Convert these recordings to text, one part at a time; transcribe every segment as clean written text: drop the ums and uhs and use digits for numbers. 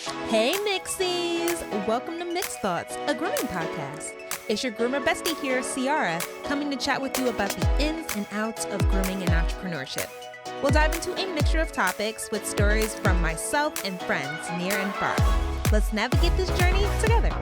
Hey Mixxies! Welcome to Mixed Thoughts, a grooming podcast. It's your groomer bestie here, Ciara, coming to chat with you about the ins and outs of grooming and entrepreneurship. We'll dive into a mixture of topics with stories from myself and friends near and far. Let's navigate this journey together.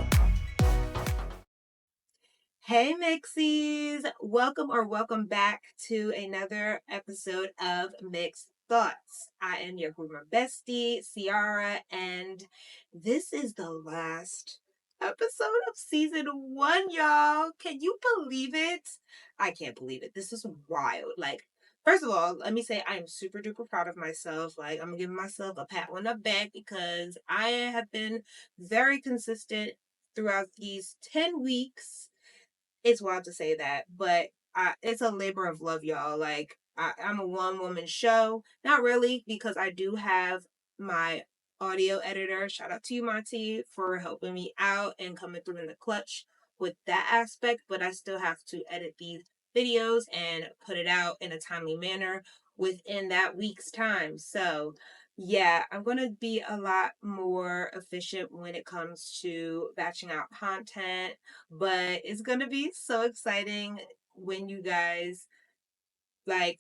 Hey Mixxies! Welcome back to another episode of Mixed Thoughts. I am your groomer bestie, Ciara, and this is the last episode of season 1, y'all. Can you believe it? I can't believe it. This is wild. First of all, let me say I am super duper proud of myself. I'm giving myself a pat on the back because I have been very consistent throughout these 10 weeks. It's wild to say that, but it's a labor of love, y'all. I'm a one-woman show. Not really, because I do have my audio editor. Shout out to you, Monty, for helping me out and coming through in the clutch with that aspect. But I still have to edit these videos and put it out in a timely manner within that week's time. So yeah, I'm going to be a lot more efficient when it comes to batching out content, but it's going to be so exciting when you guys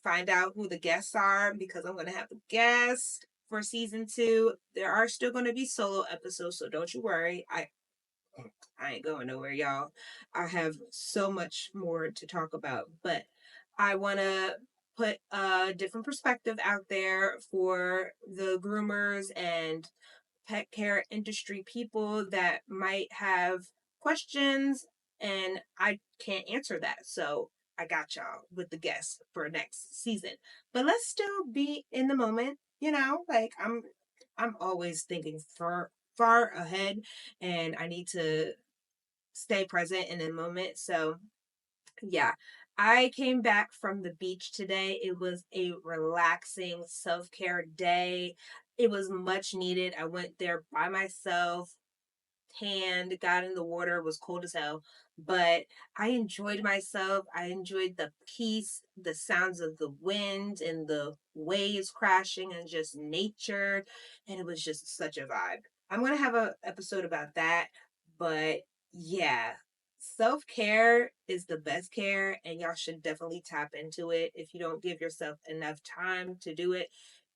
find out who the guests are, because I'm going to have a guest for season 2. There are still going to be solo episodes, so don't you worry. I ain't going nowhere, y'all. I have so much more to talk about, but I want to put a different perspective out there for the groomers and pet care industry people that might have questions and I can't answer that. So I got y'all with the guests for next season. But let's still be in the moment, I'm always thinking far ahead, and I need to stay present in the moment. So yeah, I came back from the beach today. It was a relaxing self-care day. It was much needed. I went there by myself, tanned, got in the water, was cold as hell, but I enjoyed myself. I enjoyed the peace, the sounds of the wind and the waves crashing and just nature. And it was just such a vibe. I'm going to have an episode about that, but yeah. Self-care is the best care, and y'all should definitely tap into it. If you don't give yourself enough time to do it,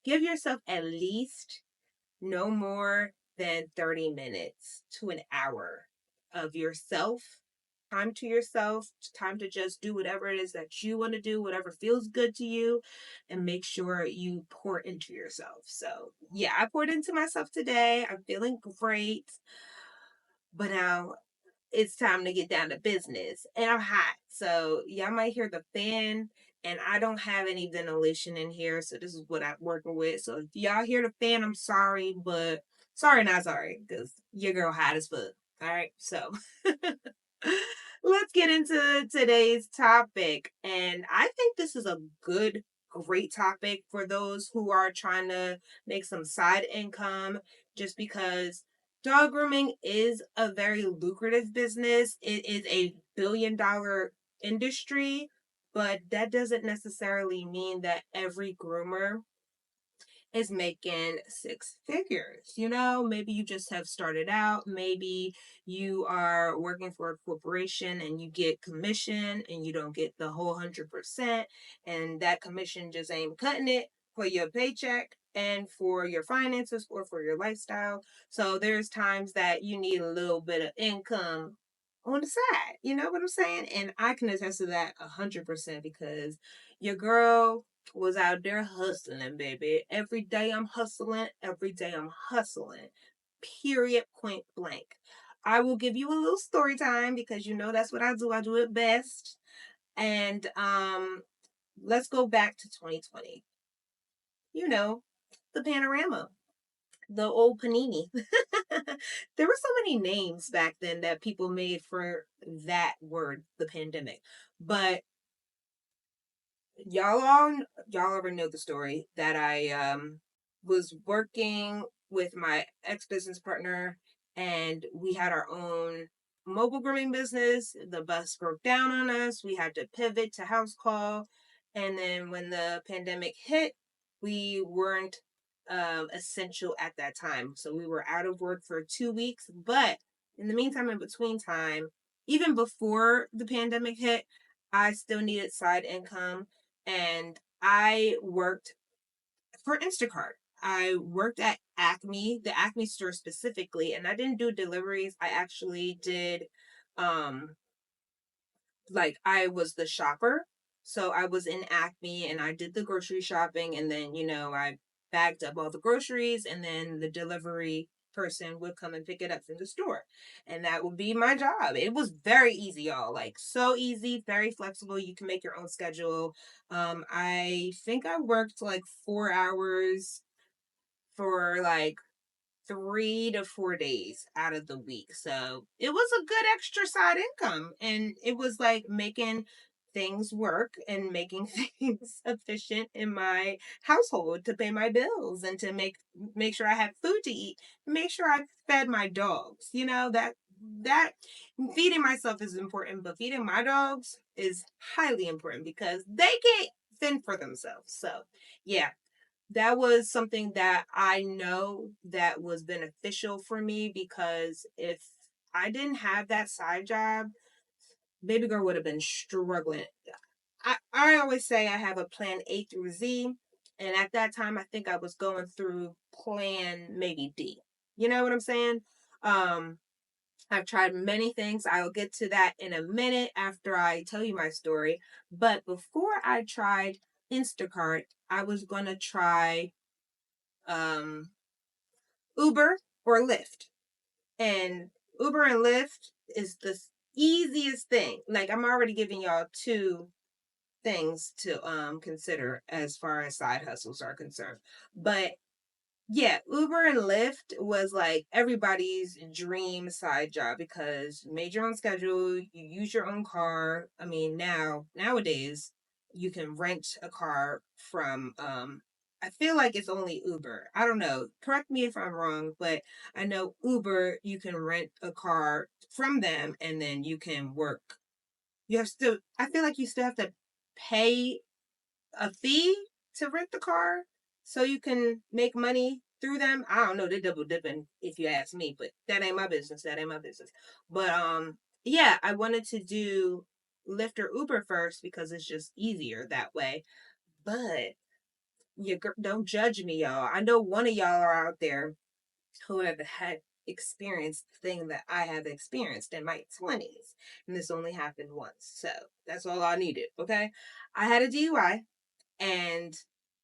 give yourself at least no more than 30 minutes to an hour of yourself, time to yourself, time to just do whatever it is that you want to do, whatever feels good to you, and make sure you pour into yourself. So, yeah, I poured into myself today. I'm feeling great. But now it's time to get down to business. And I'm hot. So y'all might hear the fan. And I don't have any ventilation in here. So this is what I'm working with. So if y'all hear the fan, I'm sorry. But sorry, not sorry. Because your girl hot as fuck. All right. So let's get into today's topic. And I think this is a great topic for those who are trying to make some side income, just because dog grooming is a very lucrative business. It is a $1 billion industry, but that doesn't necessarily mean that every groomer is making 6 figures. Maybe you just have started out. Maybe you are working for a corporation and you get commission and you don't get the whole 100%. And that commission just ain't cutting it for your paycheck and for your finances or for your lifestyle. So there's times that you need a little bit of income on the side. You know what I'm saying? And I can attest to that 100% because your girl was out there hustling, baby. Every day I'm hustling. Every day I'm hustling. Period. Point blank. I will give you a little story time because that's what I do. I do it best. And let's go back to 2020. The panorama, the old panini. There were so many names back then that people made for that word, the pandemic. But y'all already know the story that I was working with my ex-business partner, and we had our own mobile grooming business. The bus broke down on us. We had to pivot to house call. And then when the pandemic hit, we weren't essential at that time. So we were out of work for 2 weeks, but in the meantime, in between time, even before the pandemic hit, I still needed side income, and I worked for Instacart. I worked at Acme, the Acme store specifically, and I didn't do deliveries. I actually did um like I was the shopper. So I was in Acme and I did the grocery shopping, and then, I bagged up all the groceries, and then the delivery person would come and pick it up from the store. And that would be my job. It was very easy, y'all. Like so easy, very flexible. You can make your own schedule. I think I worked like 4 hours for like 3 to 4 days out of the week. So it was a good extra side income. And it was like making things work and making things efficient in my household to pay my bills and to make sure I had food to eat, make sure I fed my dogs. That feeding myself is important, but feeding my dogs is highly important because they can't fend for themselves. So yeah, that was something that I know that was beneficial for me, because if I didn't have that side job, baby girl would have been struggling. I always say I have a plan A through Z. And at that time, I think I was going through plan maybe D. You know what I'm saying? Um, I've tried many things. I'll get to that in a minute after I tell you my story. But before I tried Instacart, I was going to try um, Uber or Lyft. And Uber and Lyft is the easiest thing. Like, I'm already giving y'all two things to consider as far as side hustles are concerned. But yeah, Uber and Lyft was like everybody's dream side job, because you made your own schedule, you use your own car. I mean, nowadays you can rent a car from I feel like it's only Uber. I don't know. Correct me if I'm wrong, but I know Uber, you can rent a car from them and then you can work. I feel like you still have to pay a fee to rent the car so you can make money through them. I don't know, they're double dipping if you ask me, but that ain't my business. That ain't my business. But yeah, I wanted to do Lyft or Uber first because it's just easier that way. But don't judge me, y'all. I know one of y'all are out there who have had experienced the thing that I have experienced in my 20s. And this only happened once. So that's all I needed. Okay. I had a DUI, and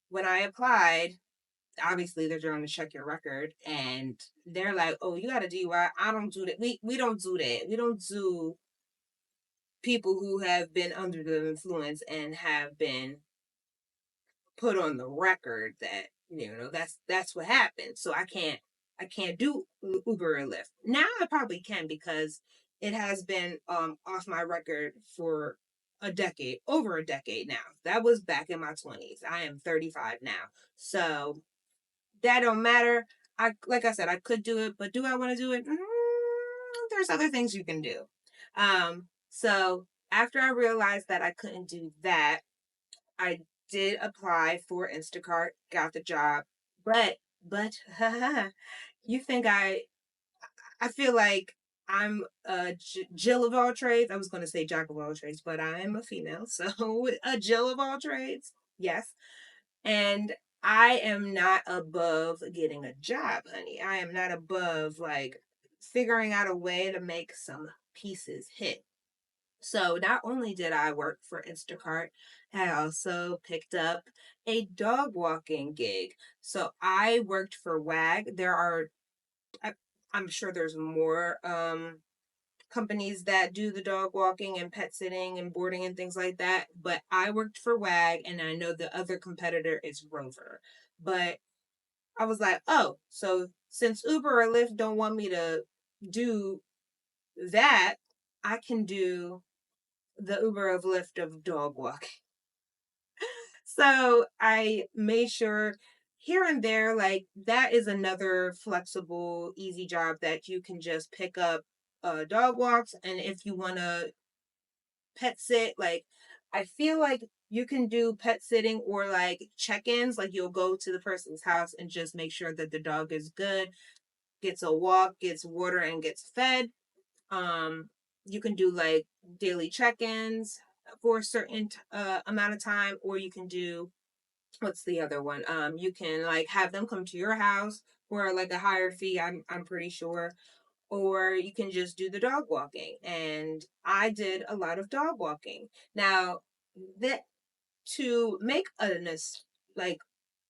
when I applied, obviously they're trying to check your record, and they're like, "Oh, you got a DUI? I don't do that. We don't do that. We don't do people who have been under the influence and have been put on the record that that's what happened. So I can't do Uber or Lyft. Now I probably can, because it has been off my record for a decade, over a decade now. That was back in my 20s. I am 35 now. So that don't matter. Like I said, I could do it, but do I want to do it? There's other things you can do. So after I realized that I couldn't do that, I did apply for Instacart, got the job, but you think I feel like I'm a Jill of all trades. I was going to say Jack of all trades, but I am a female, so a Jill of all trades. Yes. And I am not above getting a job, honey. I am not above like figuring out a way to make some pieces hit. So not only did I work for Instacart, I also picked up a dog walking gig. So I worked for WAG. I, I'm sure there's more companies that do the dog walking and pet sitting and boarding and things like that. But I worked for WAG, and I know the other competitor is Rover. But I was like, oh, so since Uber or Lyft don't want me to do that, I can do the Uber of Lyft of dog walking. So I made sure here and there, like that is another flexible, easy job that you can just pick up dog walks. And if you want to pet sit, like I feel like you can do pet sitting or like check-ins, like you'll go to the person's house and just make sure that the dog is good, gets a walk, gets water, and gets fed. um you can do like daily check-ins for a certain amount of time, or you can do, what's the other one, you can like have them come to your house for like a higher fee, I'm pretty sure, or you can just do the dog walking. And I did a lot of dog walking. Now, that to make like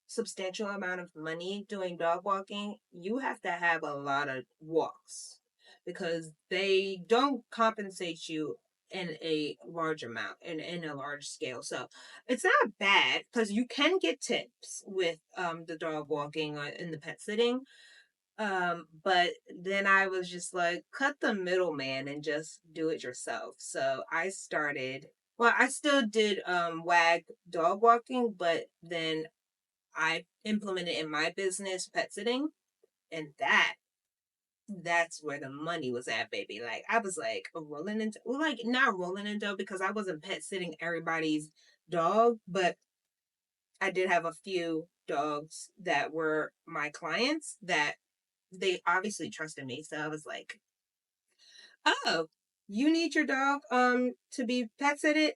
substantial amount of money doing dog walking, you have to have a lot of walks because they don't compensate you in a large amount in a large scale. So it's not bad because you can get tips with the dog walking in the pet sitting. But then I was just like, cut the middleman and just do it yourself. So I started, well, I still did wag dog walking, but then I implemented in my business pet sitting, and that's where the money was at, baby. Like I was like rolling into, well, like not rolling into because I wasn't pet sitting everybody's dog, but I did have a few dogs that were my clients that they obviously trusted me. So I was like, "Oh, you need your dog to be pet sitted?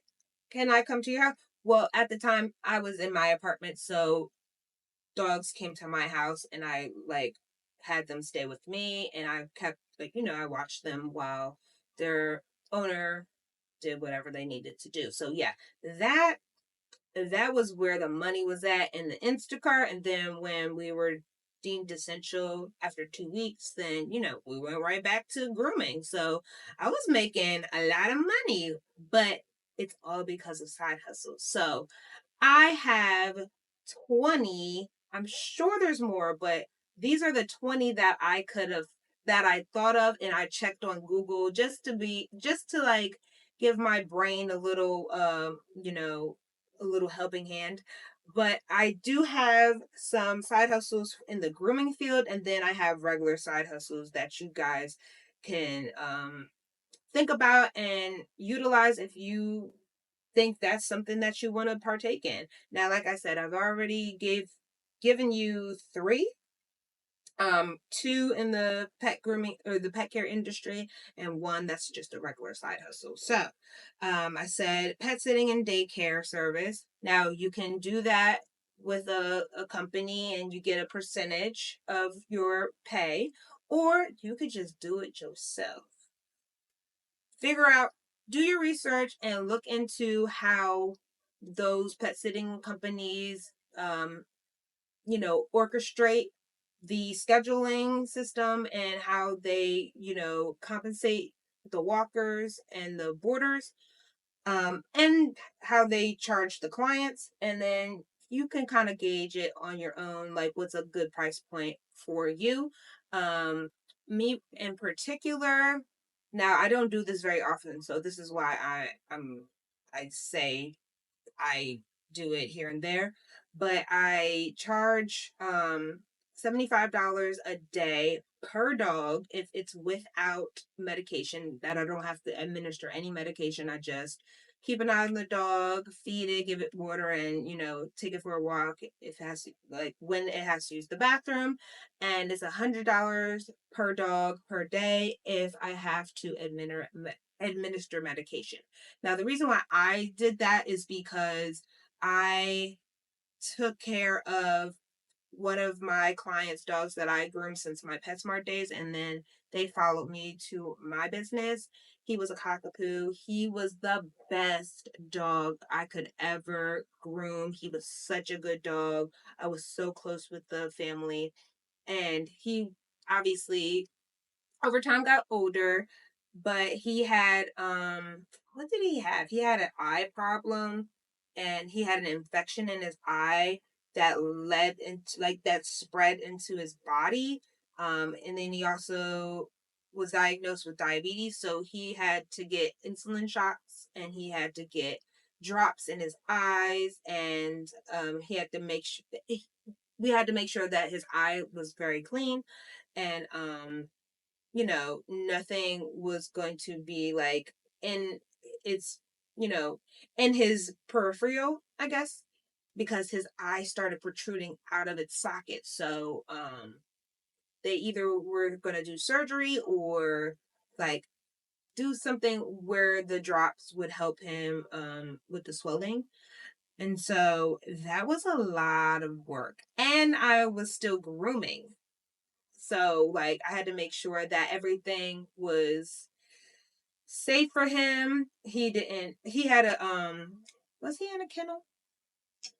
Can I come to your house?" Well, at the time I was in my apartment, so dogs came to my house and I like had them stay with me, and I kept like, I watched them while their owner did whatever they needed to do. So yeah, that that was where the money was at in the Instacart. And then when we were deemed essential after 2 weeks, then we went right back to grooming. So I was making a lot of money, but it's all because of side hustles. So I have 20. I'm sure there's more, but these are the 20 that I thought of, and I checked on Google just to like give my brain a little a little helping hand. But I do have some side hustles in the grooming field, and then I have regular side hustles that you guys can think about and utilize if you think that's something that you want to partake in. Now, like I said, I've already given you three, two in the pet grooming or the pet care industry, and one that's just a regular side hustle. So, I said pet sitting and daycare service. Now you can do that with a company and you get a percentage of your pay, or you could just do it yourself. Figure out, do your research and look into how those pet sitting companies orchestrate the scheduling system and how they compensate the walkers and the boarders, and how they charge the clients. And then you can kind of gauge it on your own, like what's a good price point for you. um Me in particular, now I don't do this very often, so this is why I say I do it here and there, but I charge $75 a day per dog if it's without medication, that I don't have to administer any medication. I just keep an eye on the dog, feed it, give it water, and take it for a walk if it has to, like when it has to use the bathroom. And it's $100 per dog per day if I have to administer medication. Now, the reason why I did that is because I took care of one of my clients' dogs that I groomed since my PetSmart days, and then they followed me to my business. He was a cockapoo. He was the best dog I could ever groom. He was such a good dog. I was so close with the family, and he obviously over time got older, but he had what did he have? He had an eye problem, and he had an infection in his eye that led into like that spread into his body. And then he also was diagnosed with diabetes, so he had to get insulin shots and he had to get drops in his eyes, and he had to make sure we had to make sure that his eye was very clean, and nothing was going to be like in its you know, in his peripheral, I guess, because his eye started protruding out of its socket. So, they either were going to do surgery or like do something where the drops would help him with the swelling. And so that was a lot of work. And I was still grooming. So like I had to make sure that everything was safe for him. He had a was he in a kennel?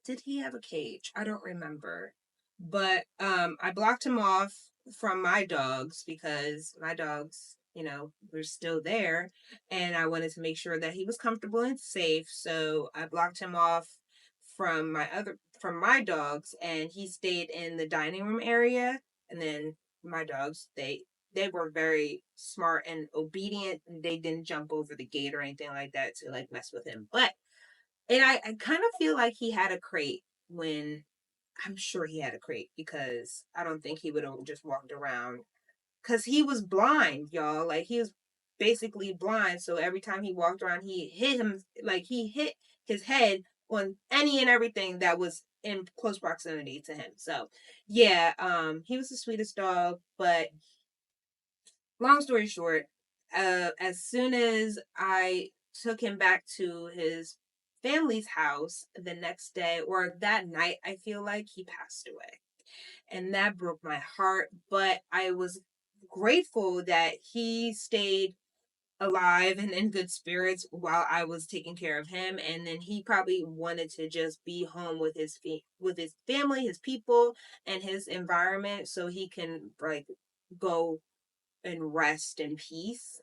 Did he have a cage? I don't remember. But I blocked him off from my dogs because my dogs, were still there, and I wanted to make sure that he was comfortable and safe. So I blocked him off from my dogs, and he stayed in the dining room area. And then my dogs, they were very smart and obedient, and they didn't jump over the gate or anything like that to like mess with him. But and I kind of feel like he had a crate when I'm sure he had a crate because I don't think he would have just walked around because he was blind, y'all. Like he was basically blind. So every time he walked around, he hit his head on any and everything that was in close proximity to him. So yeah, he was the sweetest dog, but long story short, as soon as I took him back to his family's house the next day or that night, I feel like he passed away. And that broke my heart. But I was grateful that he stayed alive and in good spirits while I was taking care of him. And then he probably wanted to just be home with with his family, his people, and his environment so he can like go and rest in peace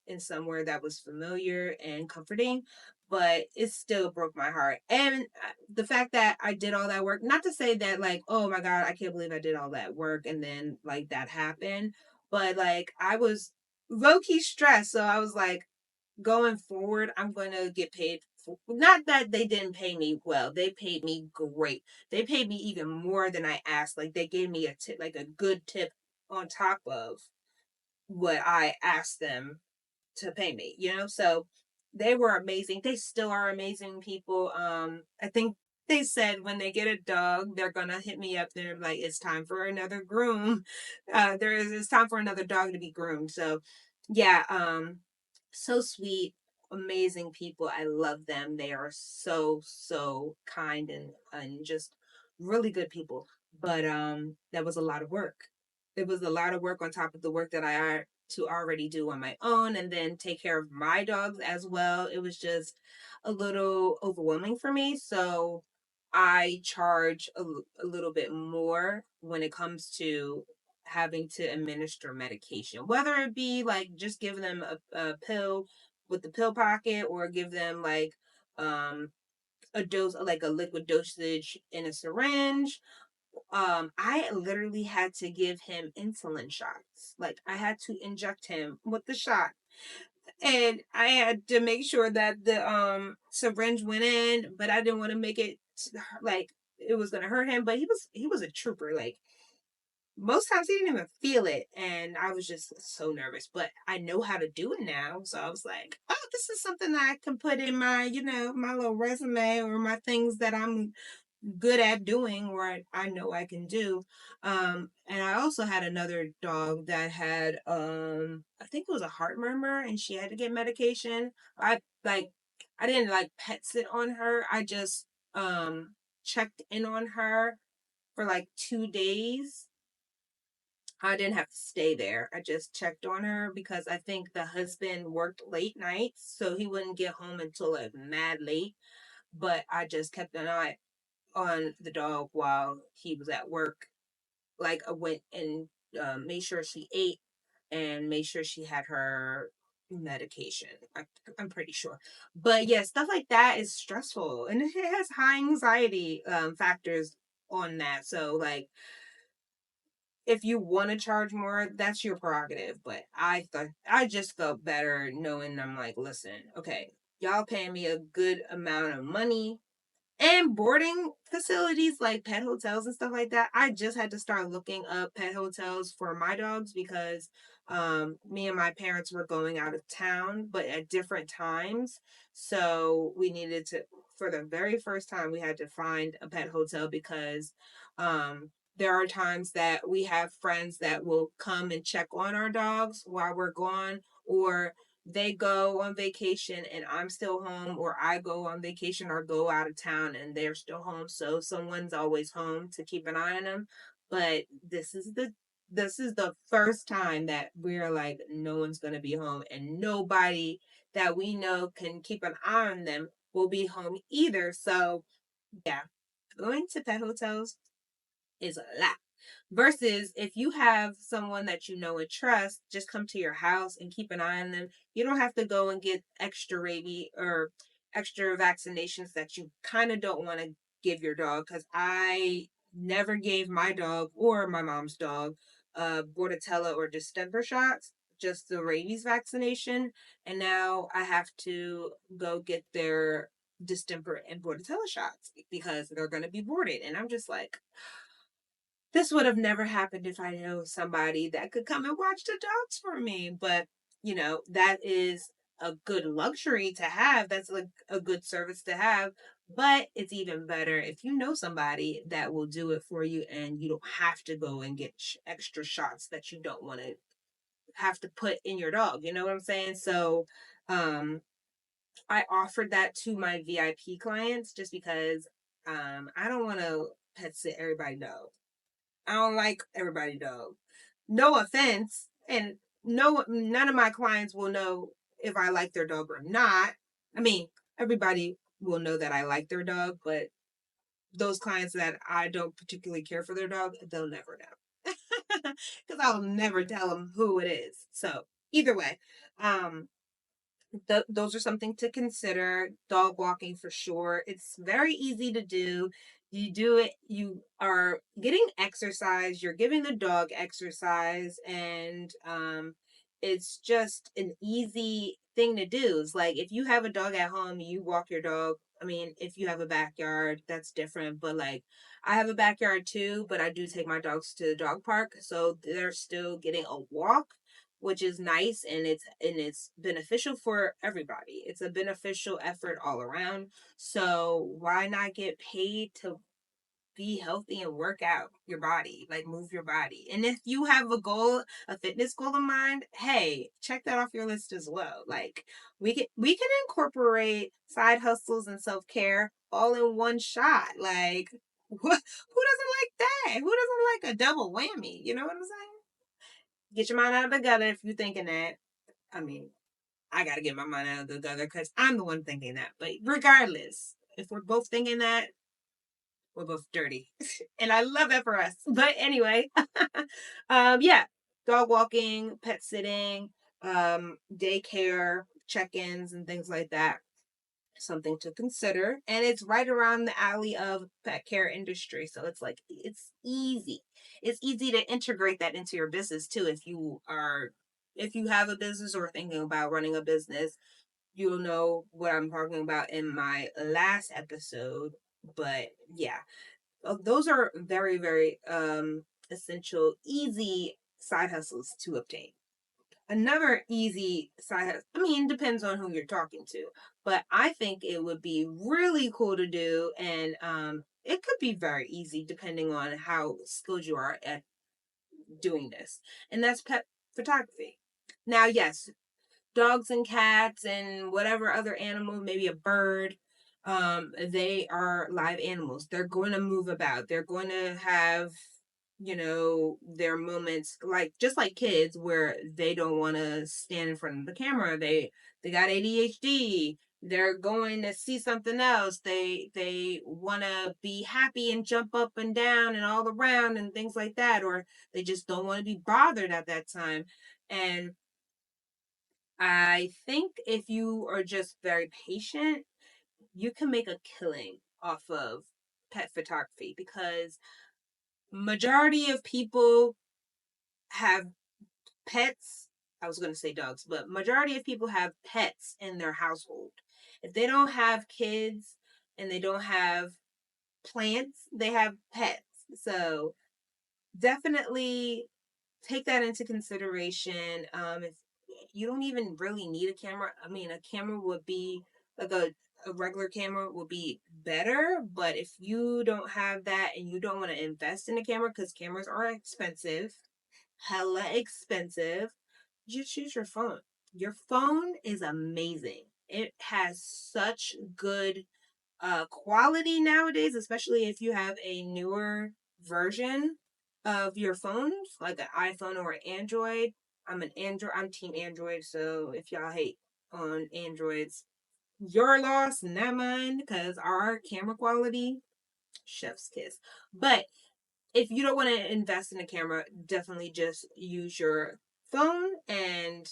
in somewhere that was familiar and comforting, but it still broke my heart. And the fact that I did all that work, not to say that like, oh my god, I can't believe I did all that work and then like that happened, but like I was low-key stressed. So I was like, going forward I'm going to get paid for, not that they didn't pay me well, they paid me great. They paid me even more than I asked. Like they gave me a tip, like a good tip on top of what I asked them to pay me, So they were amazing. They still are amazing people. I think they said when they get a dog, they're gonna hit me up. They're like, it's time for another groom. It's time for another dog to be groomed. So yeah, so sweet, amazing people. I love them. They are so, so kind and just really good people. But that was a lot of work. It was a lot of work on top of the work that I had to already do on my own and then take care of my dogs as well. It was just a little overwhelming for me. So I charge a little bit more when it comes to having to administer medication, whether it be like just give them a pill with the pill pocket or give them like um a dose, like a liquid dosage in a syringe. I literally had to give him insulin shots. Like I had to inject him with the shot. And I had to make sure that the syringe went in, but I didn't want to make it like it was gonna hurt him. But he was a trooper. Like most times he didn't even feel it, and I was just so nervous. But I know how to do it now, so I was like, oh, this is something that I can put in my my little resume or my things that I'm good at doing or I know I can do. And I also had another dog that had I think it was a heart murmur and she had to get medication. I didn't like pet sit on her. I just checked in on her for like 2 days. I didn't have to stay there. I just checked on her because I think the husband worked late nights, so he wouldn't get home until like mad late. But I just kept an eye on the dog while he was at work. Like I went and made sure she ate and made sure she had her medication. I'm pretty sure. But yeah, stuff like that is stressful and it has high anxiety factors on that. So like if you want to charge more, that's your prerogative. But I thought I just felt better knowing I'm like, listen, okay, y'all paying me a good amount of money And boarding facilities like pet hotels and stuff like that. I just had to start looking up pet hotels for my dogs because me and my parents were going out of town, but at different times. So we needed to, for the very first time, we had to find a pet hotel because there are times that we have friends that will come and check on our dogs while we're gone, or they go on vacation and I'm still home, or I go on vacation or go out of town and they're still home. So someone's always home to keep an eye on them. But this is the first time that we're like no one's going to be home, and nobody that we know can keep an eye on them will be home either. So yeah, going to pet hotels is a lot. Versus if you have someone that you know and trust, just come to your house and keep an eye on them. You don't have to go and get extra rabies or extra vaccinations that you kind of don't want to give your dog. Because I never gave my dog or my mom's dog Bordetella or distemper shots, just the rabies vaccination. And now I have to go get their distemper and Bordetella shots because they're going to be boarded. And I'm just like, this would have never happened if I know somebody that could come and watch the dogs for me. But, that is a good luxury to have. That's like a good service to have. But it's even better if you know somebody that will do it for you and you don't have to go and get extra shots that you don't want to have to put in your dog. You know what I'm saying? So, I offered that to my VIP clients just because I don't want to pet sit everybody dog. I don't like everybody dog. No offense, and none of my clients will know if I like their dog or not. I mean, everybody will know that I like their dog, but those clients that I don't particularly care for their dog, they'll never know. Because I'll never tell them who it is. So either way, um, those are something to consider. Dog walking for sure. It's very easy to do. You do it, you are getting exercise, you're giving the dog exercise, and it's just an easy thing to do. It's like if you have a dog at home, you walk your dog. I mean, if you have a backyard, that's different. But like, I have a backyard too, but I do take my dogs to the dog park. So they're still getting a walk, which is nice, and it's beneficial for everybody. It's a beneficial effort all around. So why not get paid to be healthy and work out your body, like move your body? And if you have a fitness goal in mind, hey, check that off your list as well. Like we can incorporate side hustles and self-care all in one shot. Like what, who doesn't like that? Who doesn't like a double whammy? You know what I'm saying? Get your mind out of the gutter if you're thinking that. I mean, I got to get my mind out of the gutter because I'm the one thinking that. But regardless, if we're both thinking that, we're both dirty. And I love that for us. But anyway, yeah, dog walking, pet sitting, daycare, check ins, and things like that. Something to consider. And it's right around the alley of pet care industry. So it's like, it's easy. It's easy to integrate that into your business too. If you have a business or thinking about running a business, you'll know what I'm talking about in my last episode. But yeah, those are very, very essential, easy side hustles to obtain. Another easy side hustle, I mean, depends on who you're talking to, but I think it would be really cool to do, and it could be very easy depending on how skilled you are at doing this, and that's pet photography. Now, yes, dogs and cats and whatever other animal, maybe a bird, they are live animals. They're going to move about. They're going to have, their moments, like just like kids where they don't want to stand in front of the camera. They got ADHD. They're going to see something else. They want to be happy and jump up and down and all around and things like that, or they just don't want to be bothered at that time. And I think if you are just very patient, you can make a killing off of pet photography because majority of people have pets. I was going to say dogs, but majority of people have pets in their household. If they don't have kids, and they don't have plants, they have pets. So definitely take that into consideration. If you don't even really need a camera, I mean, a camera would be like a regular camera would be better. But if you don't have that and you don't want to invest in a camera, because cameras are expensive, hella expensive, just use your phone. Your phone is amazing. It has such good quality nowadays, especially if you have a newer version of your phones, like an iPhone or an Android. I'm team Android, so if y'all hate on Androids, your loss, not mine, because our camera quality, chef's kiss. But if you don't want to invest in a camera, definitely just use your phone and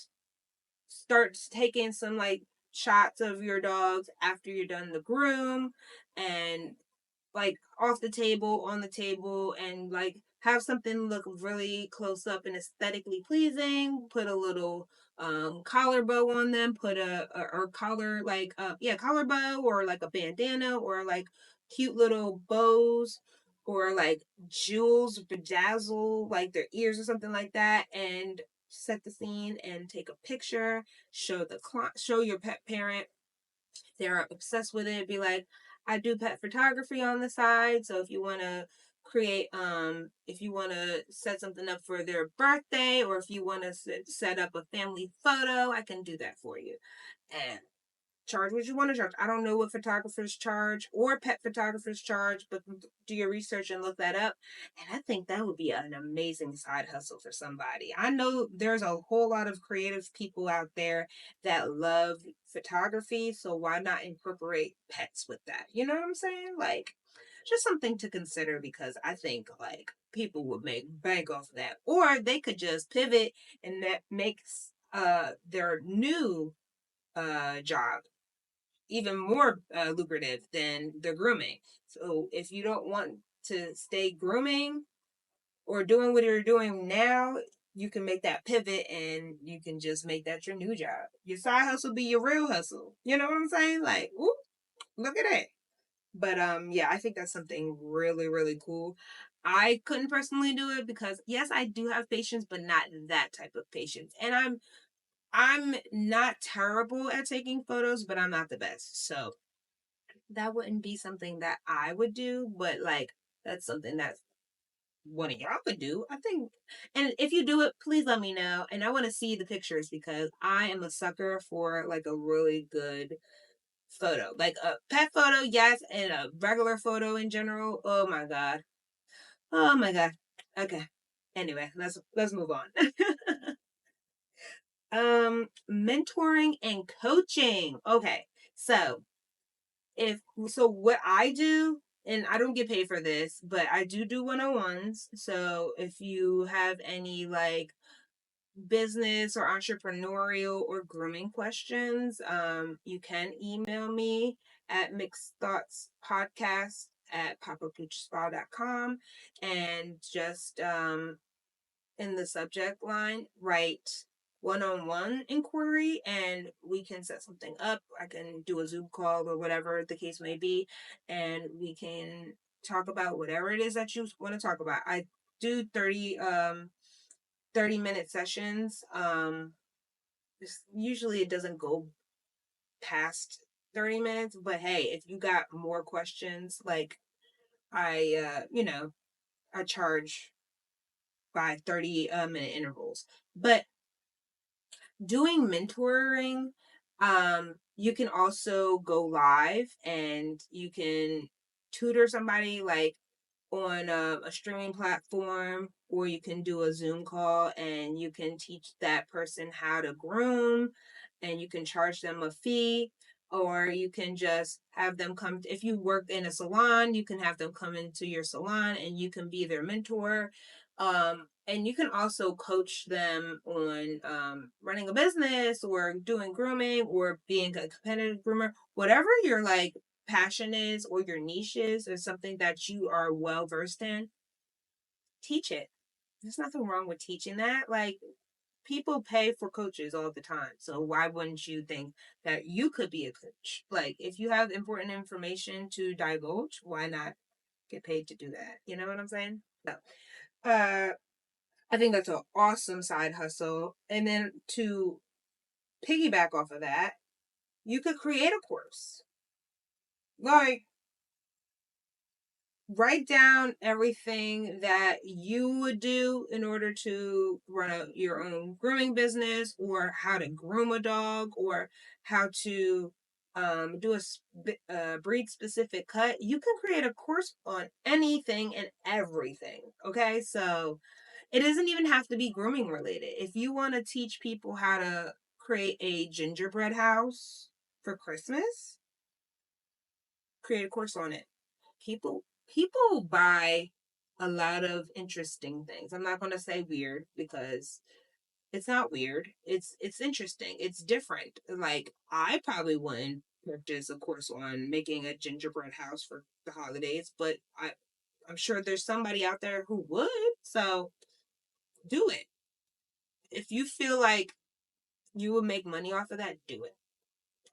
start taking some like shots of your dogs after you're done the groom, and like off the table, on the table, and like have something look really close up and aesthetically pleasing. Put a little collar bow on them, put or collar like yeah, collar bow, or like a bandana, or like cute little bows, or like jewels bedazzle like their ears or something like that, and set the scene and take a picture. Show your pet parent, they're obsessed with it. Be like, I do pet photography on the side, so if you want to create if you want to set something up for their birthday, or if you want to set up a family photo, I can do that for you. And charge what you want to charge. I don't know what photographers charge or pet photographers charge, but do your research and look that up. And I think that would be an amazing side hustle for somebody. I know there's a whole lot of creative people out there that love photography, so why not incorporate pets with that? You know what I'm saying? Like, just something to consider, because I think like people would make bank off of that, or they could just pivot, and that makes their new job even more lucrative than the grooming. So if you don't want to stay grooming or doing what you're doing now, you can make that pivot and you can just make that your new job. Your side hustle be your real hustle. You know what I'm saying? Like, whoop, look at that. But yeah, I think that's something really, really cool. I couldn't personally do it because yes, I do have patience, but not that type of patience. And I'm not terrible at taking photos, but I'm not the best. So that wouldn't be something that I would do, but like that's something that one of y'all could do, I think. And if you do it, please let me know. And I want to see the pictures, because I am a sucker for like a really good photo, like a pet photo, yes, and a regular photo in general. Oh my god, oh my god. Okay. Anyway, let's move on. Mentoring and coaching. Okay, so if so what I do, and I don't get paid for this, but I do one-on-ones. So if you have any like business or entrepreneurial or grooming questions, you can email me at mixedthoughtspodcast@papapoochspa.com, and just in the subject line write one-on-one inquiry, and we can set something up. I can do a Zoom call or whatever the case may be, and we can talk about whatever it is that you want to talk about. I do 30-minute sessions. Usually it doesn't go past 30 minutes, but hey, if you got more questions, like I charge by 30-minute intervals. But doing mentoring, you can also go live and you can tutor somebody like on a streaming platform, or you can do a Zoom call and you can teach that person how to groom, and you can charge them a fee. Or you can just have them come, if you work in a salon, you can have them come into your salon and you can be their mentor. And you can also coach them on running a business or doing grooming or being a competitive groomer, whatever your like passion is or your niche is, or something that you are well versed in. Teach it. There's nothing wrong with teaching that. Like, people pay for coaches all the time. So why wouldn't you think that you could be a coach? Like, if you have important information to divulge, why not get paid to do that? You know what I'm saying? So, I think that's an awesome side hustle. And then to piggyback off of that, you could create a course. Like, write down everything that you would do in order to run your own grooming business, or how to groom a dog, or how to do a breed specific cut. You can create a course on anything and everything. Okay, so it doesn't even have to be grooming related. If you want to teach people how to create a gingerbread house for Christmas, create a course on it. People buy a lot of interesting things. I'm not going to say weird, because it's not weird. It's interesting. It's different. Like, I probably wouldn't purchase a course on making a gingerbread house for the holidays, but I'm sure there's somebody out there who would. So do it. If you feel like you would make money off of that, do it.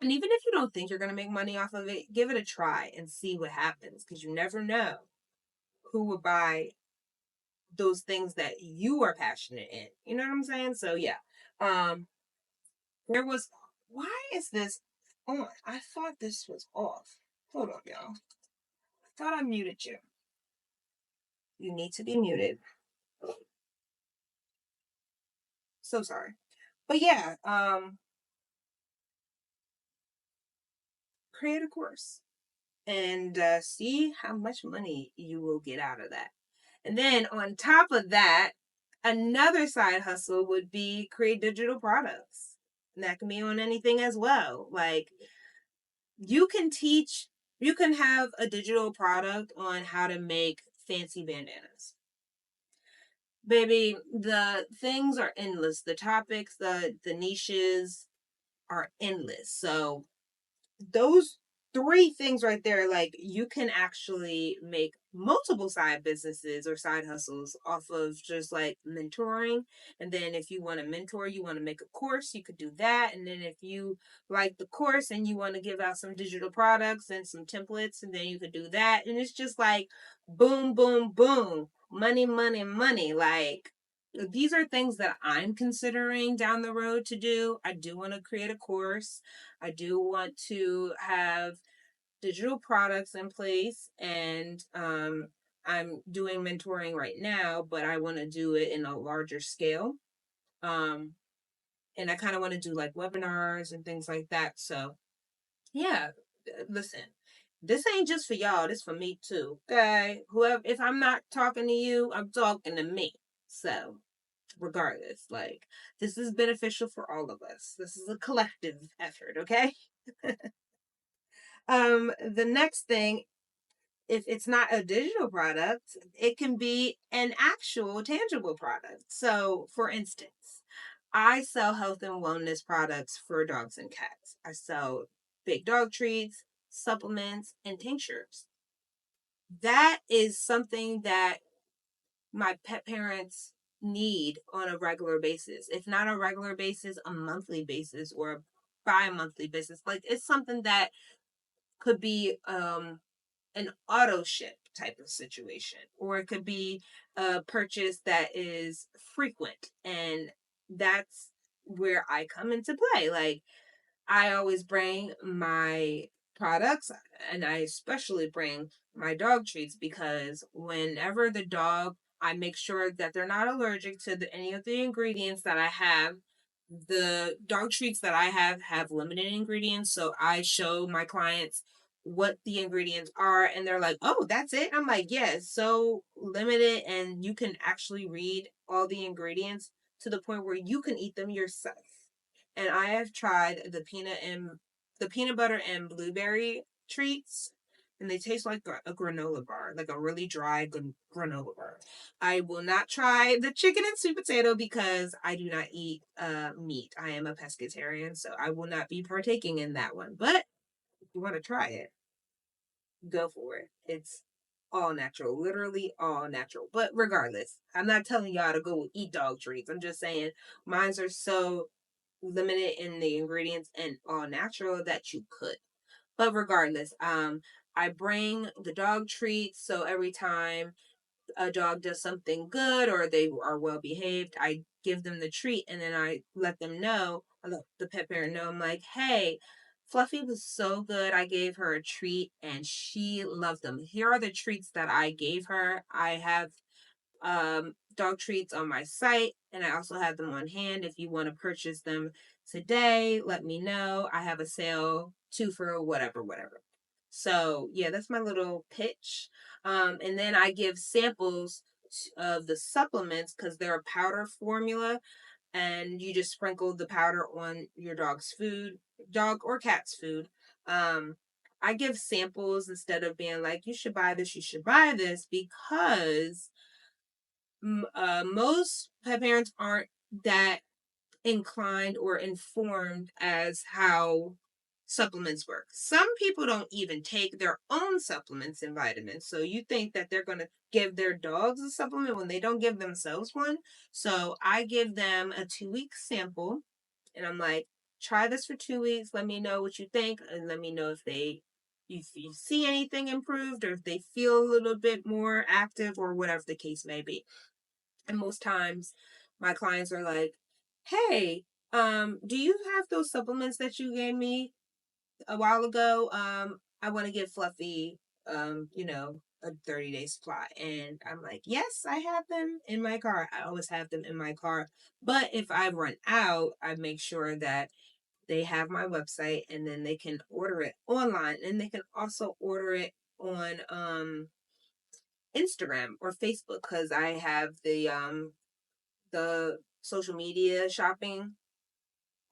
And even if you don't think you're going to make money off of it, give it a try and see what happens, because you never know who would buy those things that you are passionate in. You know what I'm saying? So yeah. Um there was why is this on? I thought this was off. Hold on, y'all. I thought I muted you. You need to be muted. So sorry. But yeah, create a course and see how much money you will get out of that. And then on top of that, another side hustle would be create digital products. And that can be on anything as well. Like, you can teach, you can have a digital product on how to make fancy bandanas. Baby, the things are endless. The topics, the niches are endless. So those three things right there, like, you can actually make multiple side businesses or side hustles off of just like mentoring. And then if you want to mentor, you want to make a course, you could do that. And then if you like the course and you want to give out some digital products and some templates, and then you could do that. And it's just like boom, boom, boom, money, money, money. Like, these are things that I'm considering down the road to do. I do want to create a course. I do want to have digital products in place, and I'm doing mentoring right now, but I want to do it in a larger scale. Um, and I kind of want to do like webinars and things like that. So yeah, listen, this ain't just for y'all. This for me too. Okay, whoever, if I'm not talking to you, I'm talking to me. So regardless, like, this is beneficial for all of us. This is a collective effort. Okay. The next thing, if it's not a digital product, it can be an actual tangible product. So, for instance, I sell health and wellness products for dogs and cats. I sell big dog treats, supplements, and tinctures. That is something that my pet parents need on a regular basis. If not a regular basis, a monthly basis or a bi-monthly basis. Like, it's something that could be an auto ship type of situation, or it could be a purchase that is frequent. And that's where I come into play. Like, I always bring my products, and I especially bring my dog treats, because whenever the dog, I make sure that they're not allergic to any of the ingredients that I have. The dog treats that I have limited ingredients, so I show my clients what the ingredients are, and they're like, "Oh, that's it." I'm like, "Yeah, it's so limited, and you can actually read all the ingredients to the point where you can eat them yourself." And I have tried the peanut butter and blueberry treats, and they taste like a granola bar, like a really dry granola bar. I will not try the chicken and sweet potato, because I do not eat meat. I am a pescatarian, so I will not be partaking in that one. But if you want to try it, go for it. It's all natural, literally all natural. But regardless, I'm not telling y'all to go eat dog treats. I'm just saying mines are so limited in the ingredients and all natural that you could. But regardless, I bring the dog treats, so every time a dog does something good or they are well behaved, I give them the treat and then I let them know, I let the pet parent know, I'm like, hey, Fluffy was so good. I gave her a treat and she loved them. Here are the treats that I gave her. I have dog treats on my site, and I also have them on hand. If you want to purchase them today, let me know. I have a sale, 2 for whatever, whatever. So yeah, that's my little pitch. And then I give samples of the supplements because they're a powder formula, and you just sprinkle the powder on your dog's food, dog or cat's food. Um, I give samples instead of being like, you should buy this, you should buy this, because most pet parents aren't that inclined or informed as how supplements work. Some people don't even take their own supplements and vitamins. So you think that they're going to give their dogs a supplement when they don't give themselves one. So I give them a 2 week sample and I'm like, try this for 2 weeks. Let me know what you think and let me know if you see anything improved or if they feel a little bit more active or whatever the case may be. And most times my clients are like, hey, do you have those supplements that you gave me a while ago? I want to give Fluffy, a 30-day supply. And I'm like, yes, I have them in my car. I always have them in my car. But if I run out, I make sure that they have my website and then they can order it online. And they can also order it on Instagram or Facebook because I have the social media shopping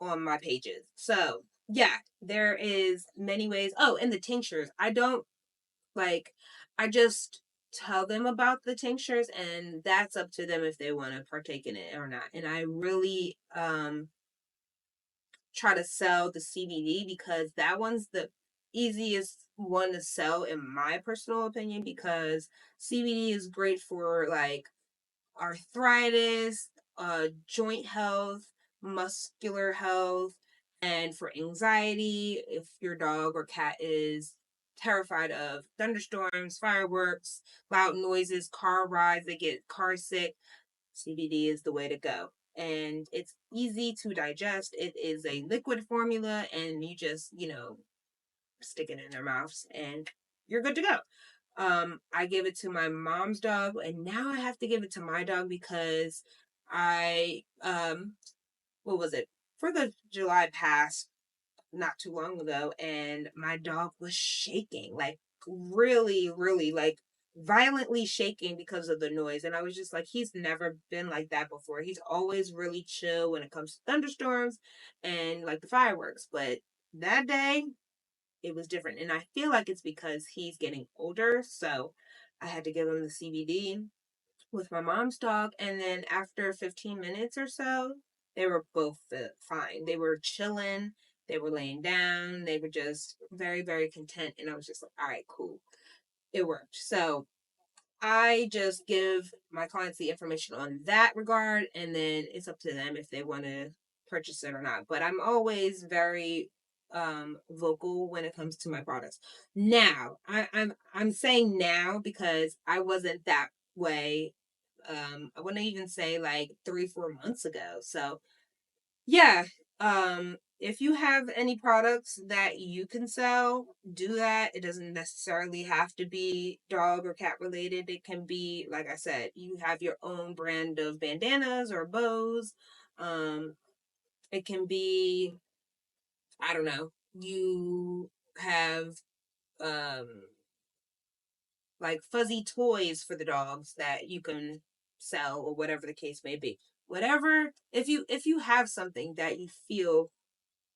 on my pages. So yeah, there is many ways. Oh, and the tinctures. I don't like I just tell them about the tinctures and that's up to them if they want to partake in it or not. And I really try to sell the CBD because that one's the easiest one to sell in my personal opinion because CBD is great for like arthritis, joint health, muscular health, and for anxiety, if your dog or cat is terrified of thunderstorms, fireworks, loud noises, car rides, they get car sick, CBD is the way to go. And it's easy to digest. It is a liquid formula, and you just, stick it in their mouths and you're good to go. I gave it to my mom's dog, and now I have to give it to my dog because I what was it? For the July pass not too long ago, and my dog was shaking, like really, really like violently shaking because of the noise. And I was just like, he's never been like that before. He's always really chill when it comes to thunderstorms and like the fireworks. But that day it was different. And I feel like it's because he's getting older. So I had to give him the CBD with my mom's dog. And then after 15 minutes or so, they were both fine. They were chilling. They were laying down. They were just very, very content. And I was just like, all right, cool. It worked. So I just give my clients the information on that regard, and then it's up to them if they want to purchase it or not. But I'm always very vocal when it comes to my products. Now, I'm saying now because I wasn't that way. I wouldn't even say like 3-4 months ago. So yeah. If you have any products that you can sell, do that. It doesn't necessarily have to be dog or cat related. It can be, like I said, you have your own brand of bandanas or bows. Um, it can be, I don't know, you have um like fuzzy toys for the dogs that you can sell or whatever the case may be. Whatever, if you have something that you feel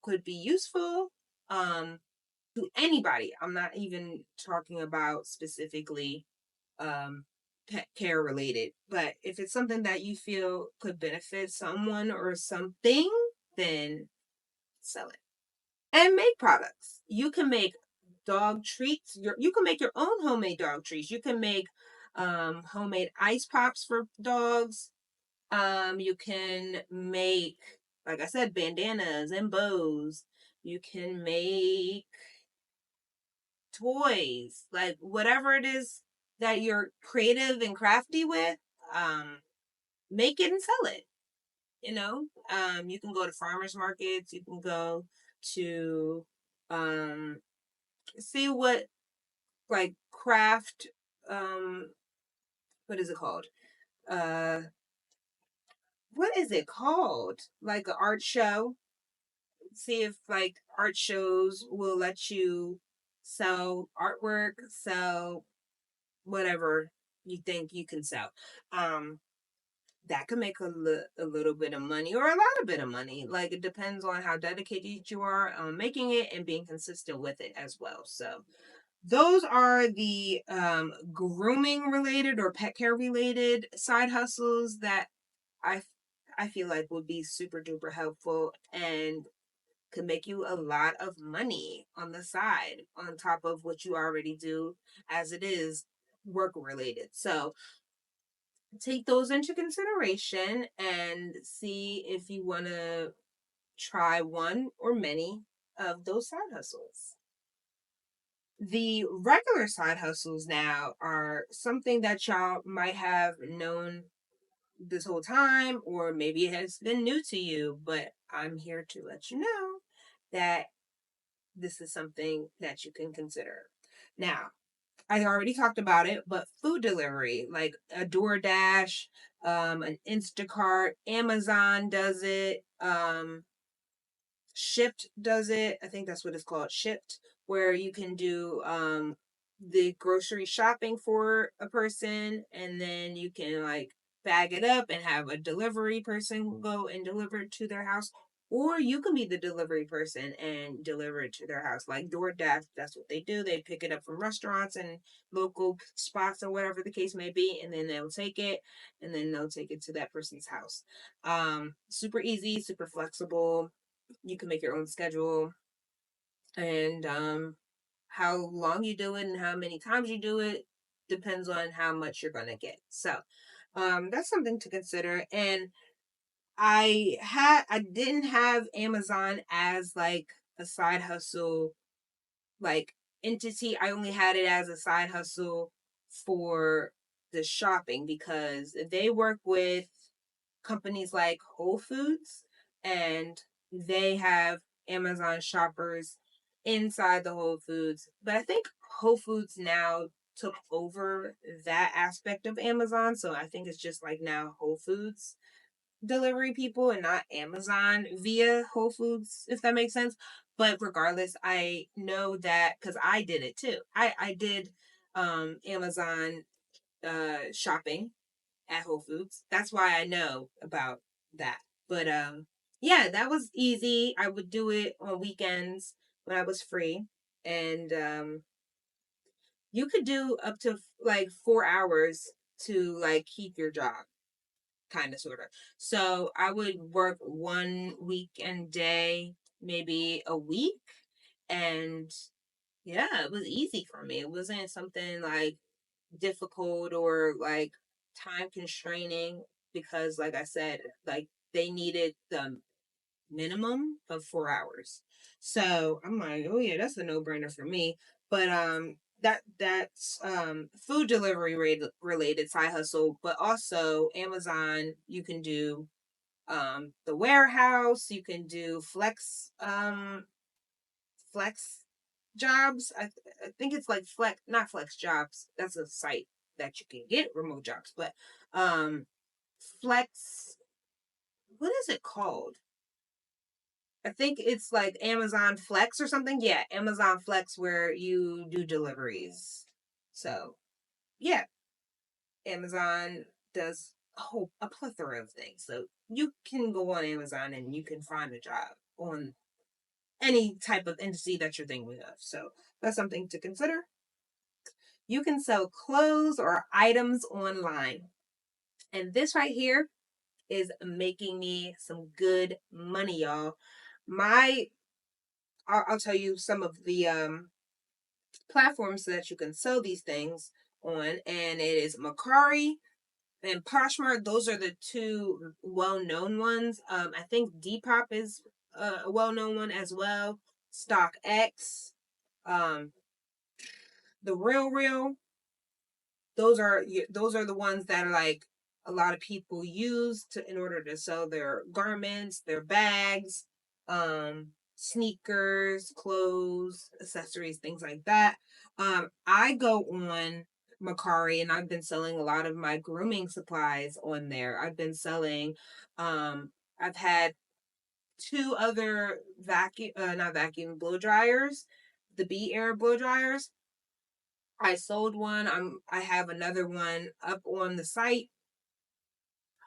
could be useful to anybody. I'm not even talking about specifically pet care related, but if it's something that you feel could benefit someone or something, then sell it and make products. You can make dog treats. You can make your own homemade dog treats. You can make homemade ice pops for dogs. You can make, like I said, bandanas and bows. You can make toys, like whatever it is that you're creative and crafty with, um, make it and sell it. You can go to farmers markets. You can go to um, see what like craft. Um, what is it called? Uh, what is it called? Like an art show. See if like art shows will let you sell artwork, sell whatever you think you can sell. Um, that could make a little bit of money or a lot of bit of money. Like it depends on how dedicated you are on making it and being consistent with it as well. So those are the grooming related or pet care related side hustles that I I feel like would be super duper helpful and could make you a lot of money on the side on top of what you already do as it is work related. So take those into consideration and see if you want to try one or many of those side hustles. The regular side hustles now are something that y'all might have known this whole time, or maybe it has been new to you, but I'm here to let you know that this is something that you can consider. Now, I already talked about it, but food delivery, like a DoorDash, an Instacart, Amazon does it. Shipped does it. I think that's what it's called, Shipped, where you can do the grocery shopping for a person and then you can like bag it up and have a delivery person go and deliver it to their house. Or you can be the delivery person and deliver it to their house. Like DoorDash, that's what they do. They pick it up from restaurants and local spots or whatever the case may be, and then they'll take it and then they'll take it to that person's house. Super easy, super flexible. You can make your own schedule, and how long you do it and how many times you do it depends on how much you're going to get. So that's something to consider. And I didn't have Amazon as like a side hustle like entity. I only had it as a side hustle for the shopping because they work with companies like Whole Foods, and they have Amazon shoppers inside the Whole Foods. But I think Whole Foods now took over that aspect of Amazon. So I think it's just like now Whole Foods delivery people and not Amazon via Whole Foods, if that makes sense. But regardless, I know that because I did it too. I did Amazon shopping at Whole Foods. That's why I know about that. But yeah, that was easy. I would do it on weekends when I was free. And you could do up to like 4 hours to like keep your job, kind of sort of. So I would work one weekend day, maybe a week, and yeah, it was easy for me. It wasn't something like difficult or like time constraining because like I said, like they needed the minimum of 4 hours. So I'm like, oh yeah, that's a no-brainer for me. But that's food delivery related side hustle, but also Amazon, you can do the warehouse, you can do flex jobs. I think it's like flex, not flex jobs. That's a site that you can get remote jobs, but um, flex. What is it called? I think it's like Amazon Flex or something. Yeah, Amazon Flex where you do deliveries. So yeah, Amazon does a plethora of things. So you can go on Amazon and you can find a job on any type of entity that you're thinking of. So that's something to consider. You can sell clothes or items online. And this right here is making me some good money, y'all. My I'll tell you some of the platforms that you can sell these things on, and it is Macari and Poshmark. Those are the two well-known ones. I think Depop is a well-known one as well. StockX, um, the Real. Those are the ones that are like a lot of people use to in order to sell their garments, their bags, sneakers, clothes, accessories, things like that. I go on Macari, and I've been selling a lot of my grooming supplies on there. I've had two other vacuum not vacuum blow dryers, the Be Air blow dryers. I sold one. I have another one up on the site.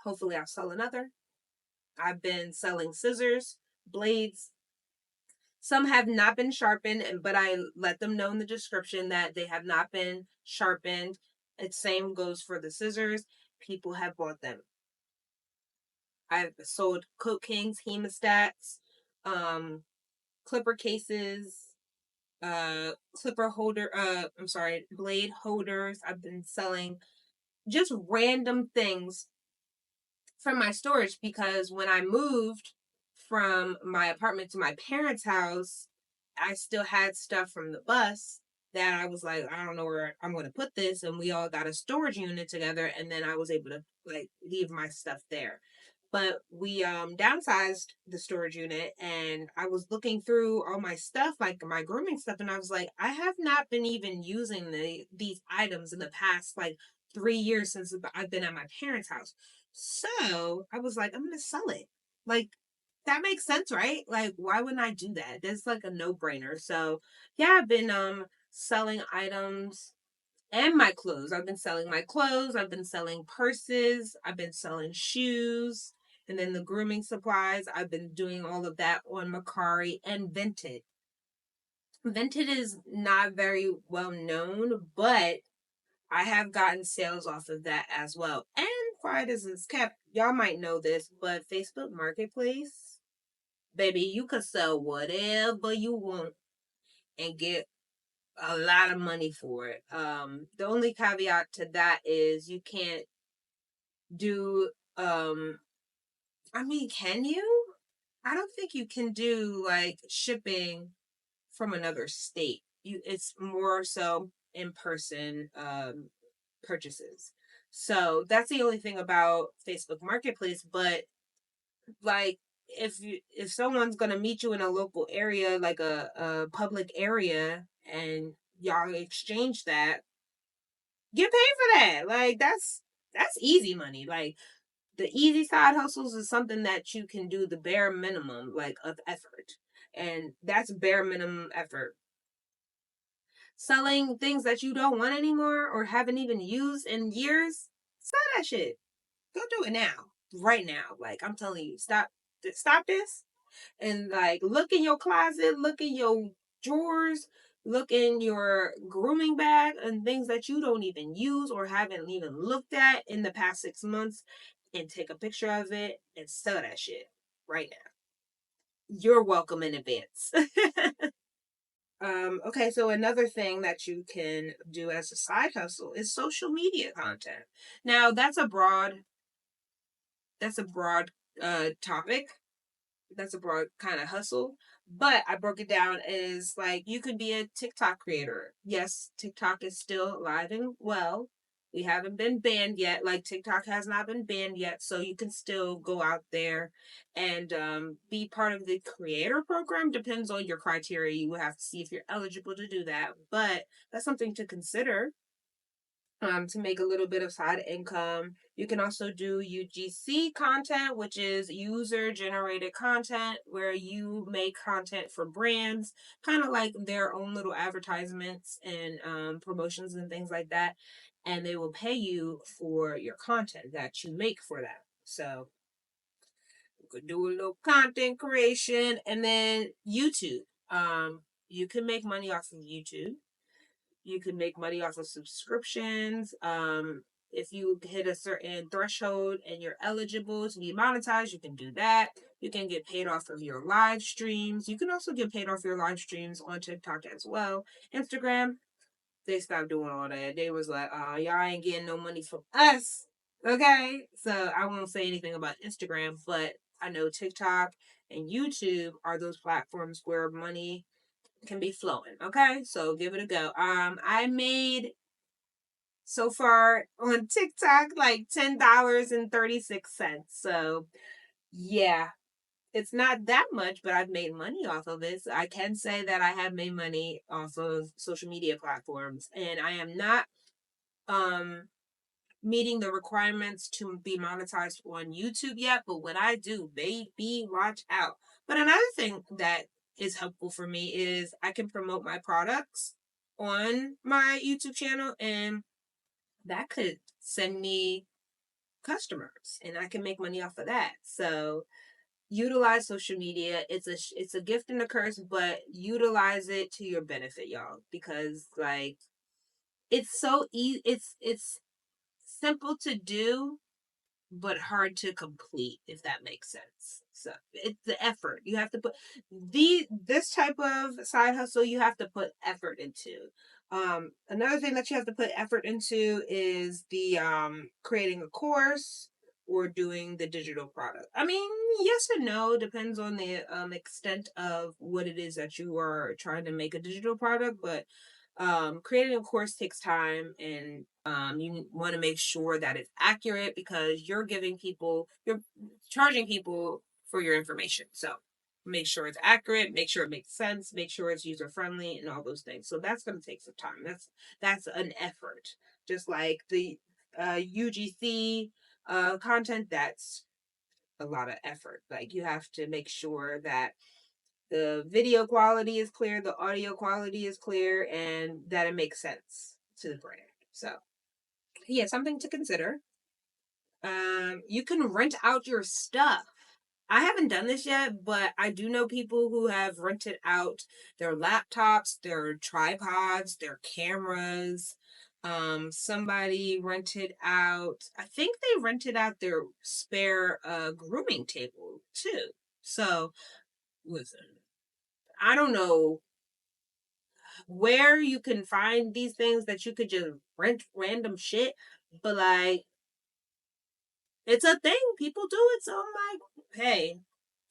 Hopefully I'll sell another. I've been selling scissors, blades. Some have not been sharpened, but I let them know in the description that they have not been sharpened. The same goes for the scissors. People have bought them. I've sold Coat Kings, hemostats, um, clipper cases, clipper holder, I'm sorry, blade holders. I've been selling just random things from my storage, because when I moved from my apartment to my parents' house, I still had stuff from the bus that I was like, I don't know where I'm going to put this. And we all got a storage unit together. And then I was able to like leave my stuff there. But we downsized the storage unit, and I was looking through all my stuff, like my grooming stuff, and I was like, I have not been even using these items in the past like 3 years since I've been at my parents' house. So I was like, I'm gonna sell it. Like, that makes sense, right? Like, why wouldn't I do that? That's like a no-brainer. So yeah, I've been selling items and my clothes. I've been selling my clothes, I've been selling purses, I've been selling shoes, and then the grooming supplies. I've been doing all of that on Macari and Vinted. Vinted is not very well known, but I have gotten sales off of that as well. And quiet as it's kept, y'all might know this, but Facebook Marketplace, baby, you can sell whatever you want and get a lot of money for it. The only caveat to that is you can't do I mean, can you? I don't think you can do like shipping from another state. It's more so in person purchases. So that's the only thing about Facebook Marketplace. But like, if someone's gonna meet you in a local area, like a public area, and y'all exchange that, get paid for that. Like, that's easy money. Like, the easy side hustles is something that you can do the bare minimum, like, of effort, and that's bare minimum effort. Selling things that you don't want anymore or haven't even used in years, sell that shit. Go do it now, right now. Like, I'm telling you, stop this, and like, look in your closet, look in your drawers, look in your grooming bag, and things that you don't even use or haven't even looked at in the past 6 months, and take a picture of it and sell that shit right now. You're welcome in advance. Okay, so another thing that you can do as a side hustle is social media content. Now that's a broad topic. That's a broad kind of hustle. But I broke it down as like, you could be a TikTok creator. Yes, TikTok is still alive and well. We haven't been banned yet. Like, TikTok has not been banned yet, so you can still go out there and be part of the creator program. Depends on your criteria. You will have to see if you're eligible to do that. But that's something to consider, to make a little bit of side income. You can also do UGC content, which is user generated content, where you make content for brands, kind of like their own little advertisements and promotions and things like that. And they will pay you for your content that you make for them. So you could do a little content creation. And then YouTube. You can make money off of YouTube. You can make money off of subscriptions. If you hit a certain threshold and you're eligible to be monetized, you can do that. You can get paid off of your live streams. You can also get paid off your live streams on TikTok as well. Instagram, they stopped doing all that. They was like, y'all ain't getting no money from us. Okay. So I won't say anything about Instagram, but I know TikTok and YouTube are those platforms where money can be flowing. Okay. So give it a go. I made so far on TikTok like $10.36. So yeah, it's not that much, but I've made money off of it. So I can say that I have made money off of social media platforms, and I am not um meeting the requirements to be monetized on YouTube yet. But when I do, baby, watch out. But another thing that is helpful for me is I can promote my products on my YouTube channel, and that could send me customers, and I can make money off of that. So utilize social media. It's a gift and a curse, but utilize it to your benefit, y'all, because like it's so easy. It's simple to do, but hard to complete, if that makes sense. So it's the effort you have to put. This type of side hustle you have to put effort into. Another thing that you have to put effort into is the creating a course or doing the digital product. I mean, yes and no, depends on the extent of what it is that you are trying to make a digital product, but creating a course takes time, and you want to make sure that it's accurate because you're charging people for your information. So make sure it's accurate, make sure it makes sense, make sure it's user friendly, and all those things. So that's going to take some time. That's an effort. Just like the UGC content, that's a lot of effort. Like you have to make sure that the video quality is clear, the audio quality is clear, and that it makes sense to the brand. So, yeah, something to consider. You can rent out your stuff. I haven't done this yet, but I do know people who have rented out their laptops, their tripods, their cameras. Somebody rented out, I think they rented out their spare grooming table too. So, listen, I don't know where you can find these things that you could just rent random shit, but like it's a thing. People do it, so I'm like, hey,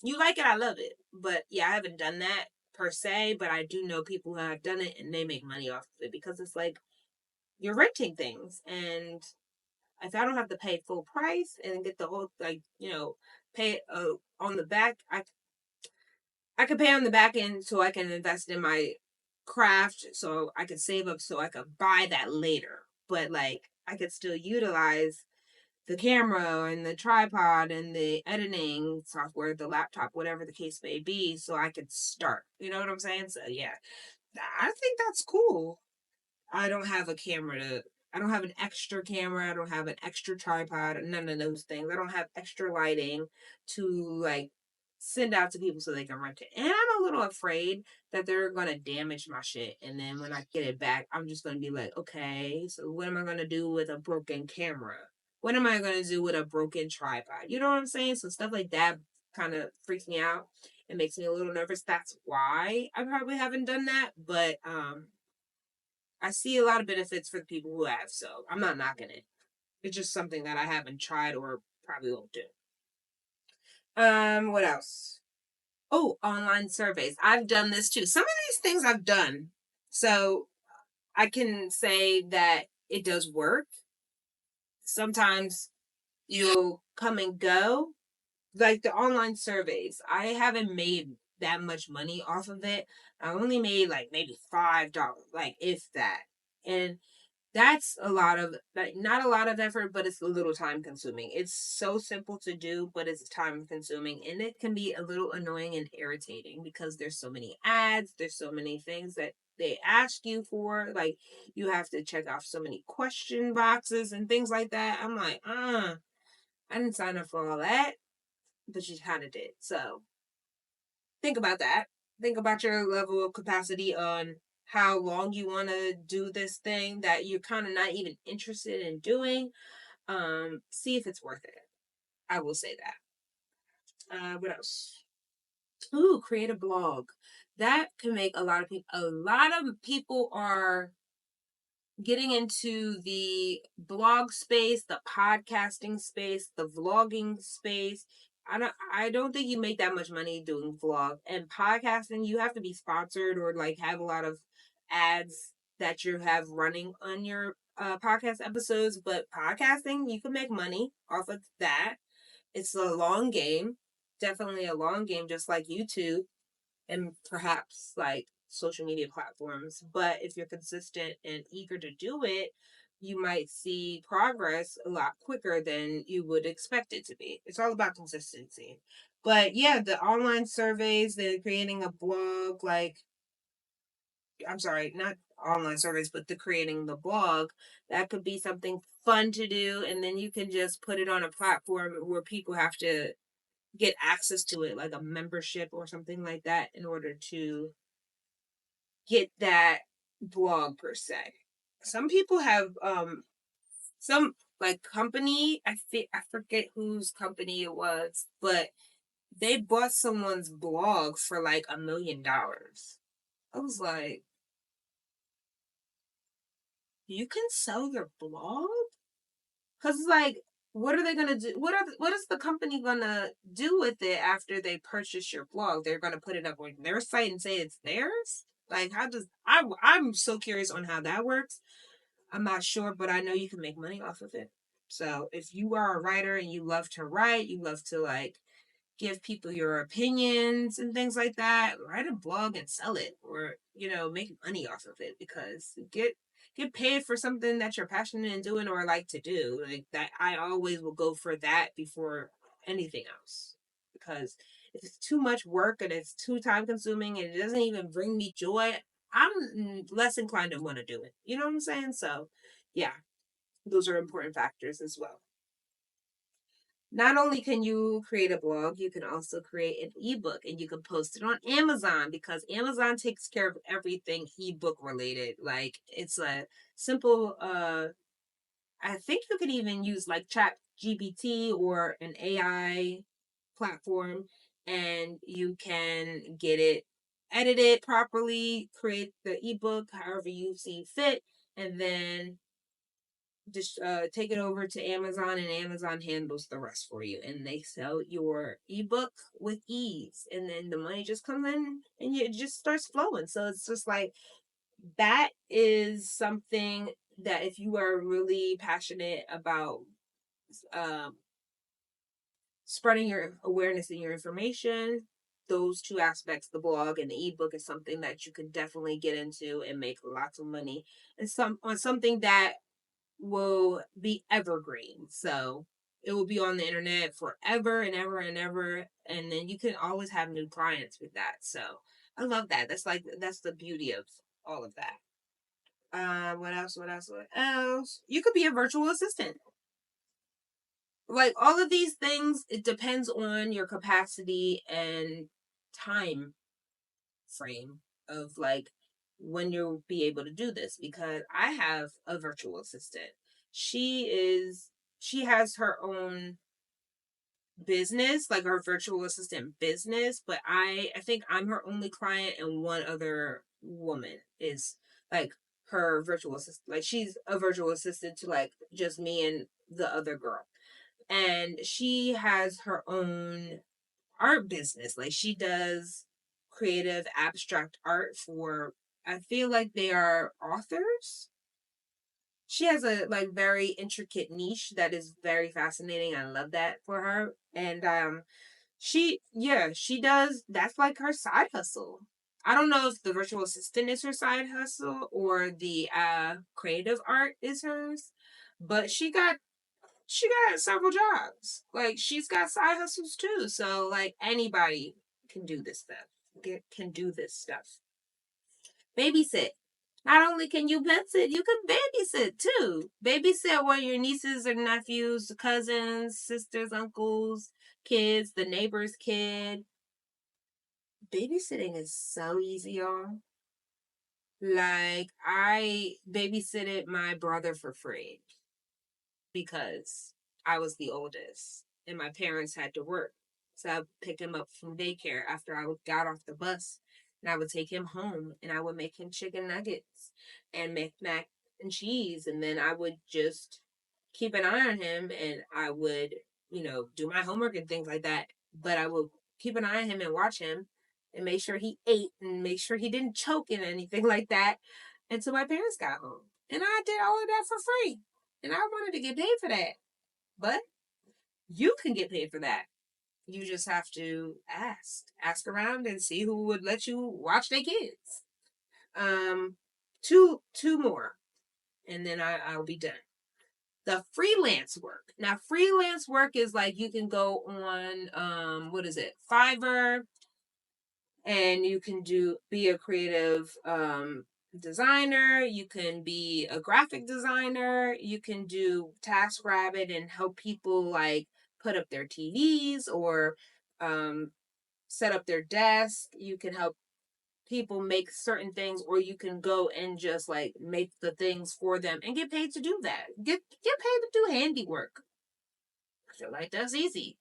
you like it, I love it. But yeah, I haven't done that per se, but I do know people who have done it and they make money off of it because it's like you're renting things, and if I don't have to pay full price and get the whole like pay on the back, I could pay on the back end so I can invest in my craft, so I could save up so I could buy that later. But like I could still utilize the camera and the tripod and the editing software, the laptop, whatever the case may be, so I could start. You know what I'm saying? So yeah, I think that's cool. I don't have a camera to I don't have an extra camera, I don't have an extra tripod, none of those things. I don't have extra lighting to like send out to people so they can rent it. And I'm a little afraid that they're gonna damage my shit. And then when I get it back, I'm just gonna be like, okay, so what am I gonna do with a broken camera? What am I gonna do with a broken tripod? You know what I'm saying? So stuff like that kind of freaks me out. It makes me a little nervous. That's why I probably haven't done that. But I see a lot of benefits for the people who have, so I'm not knocking it. It's just something that I haven't tried or probably won't do. What else? Oh, online surveys. I've done this too. Some of these things I've done. So I can say that it does work. Sometimes you'll come and go. Like the online surveys, I haven't made that much money off of it. I only made like maybe $5, like if that. And that's a lot of like not a lot of effort, but it's a little time consuming. It's so simple to do, but it's time consuming, and it can be a little annoying and irritating because there's so many ads, there's so many things that they ask you for, like you have to check off so many question boxes and things like that. I'm like, I didn't sign up for all that, but you kind of did. So think about that. Think about your level of capacity on how long you want to do this thing that you're kind of not even interested in doing, see if it's worth it. I will say that. What else? Ooh, create a blog. That can make a lot of people are getting into the blog space, the podcasting space, the vlogging space. I don't think you make that much money doing vlog and podcasting. You have to be sponsored or like have a lot of ads that you have running on your podcast episodes. But podcasting, you can make money off of that. It's a long game, definitely a long game, just like YouTube and perhaps like social media platforms. But if you're consistent and eager to do it, you might see progress a lot quicker than you would expect it to be. It's all about consistency. But yeah, the online surveys, the creating a blog, like, I'm sorry, not online surveys, but the creating the blog, that could be something fun to do. And then you can just put it on a platform where people have to get access to it, like a membership or something like that, in order to get that blog per se. Some people have some like company, I forget whose company it was, but they bought someone's blog for like $1 million. I was like, you can sell your blog? Cause it's like, what are they gonna do? What is the company gonna do with it after they purchase your blog? They're gonna put it up on their site and say it's theirs. Like, how does I'm so curious on how that works. I'm not sure, but I know you can make money off of it. So if you are a writer and you love to write, you love to like give people your opinions and things like that, write a blog and sell it, or make money off of it, because get paid for something that you're passionate in doing or like to do. Like that, I always will go for that before anything else, because if it's too much work and it's too time consuming and it doesn't even bring me joy, I'm less inclined to want to do it. You know what I'm saying? So yeah, those are important factors as well. Not only can you create a blog, you can also create an ebook and you can post it on Amazon, because Amazon takes care of everything ebook related. Like, it's a simple I think you could even use like Chat GPT or an AI platform, and you can get it edited properly, create the ebook however you see fit, and then just take it over to Amazon, and Amazon handles the rest for you, and they sell your ebook with ease, and then the money just comes in and it just starts flowing. So it's just like, that is something that if you are really passionate about um, spreading your awareness and your information, those two aspects, the blog and the ebook, is something that you could definitely get into and make lots of money, and some on something that will be evergreen. So it will be on the internet forever and ever and ever. And then you can always have new clients with that. So I love that. That's the beauty of all of that. What else? What else? What else? You could be a virtual assistant. Like, all of these things, it depends on your capacity and time frame of like when you'll be able to do this, because I have a virtual assistant. She has her own business, like her virtual assistant business, but I think I'm her only client, and one other woman is like her virtual assistant. Like, she's a virtual assistant to like just me and the other girl. And she has her own art business. Like, she does creative abstract art for, I feel like they are authors. She has a like very intricate niche that is very fascinating. I love that for her. And she does, that's like her side hustle. I don't know if the virtual assistant is her side hustle or the creative art is hers, but she got several jobs. Like, she's got side hustles too. So like, anybody can do this stuff. Can do this stuff. Babysit. Not only can you pet sit, you can babysit too. Babysit one of your nieces or nephews, cousins, sisters, uncles, kids, the neighbor's kid. Babysitting is so easy, y'all. Like, I babysitted my brother for free because I was the oldest and my parents had to work. So I would pick him up from daycare after I got off the bus, and I would take him home and I would make him chicken nuggets and make mac and cheese. And then I would just keep an eye on him, and I would, do my homework and things like that. But I would keep an eye on him and watch him and make sure he ate and make sure he didn't choke and anything like that until my parents got home. And I did all of that for free. And I wanted to get paid for that. But you can get paid for that. You just have to ask. Ask around and see who would let you watch their kids. Um two more. And then I'll be done. The freelance work. Now freelance work is like you can go on what is it? Fiverr, and you can be a creative designer, you can be a graphic designer, you can do TaskRabbit and help people like put up their TVs or um, set up their desk. You can help people make certain things, or you can go and just like make the things for them and get paid to do that. Get paid to do handiwork. I feel like that's easy.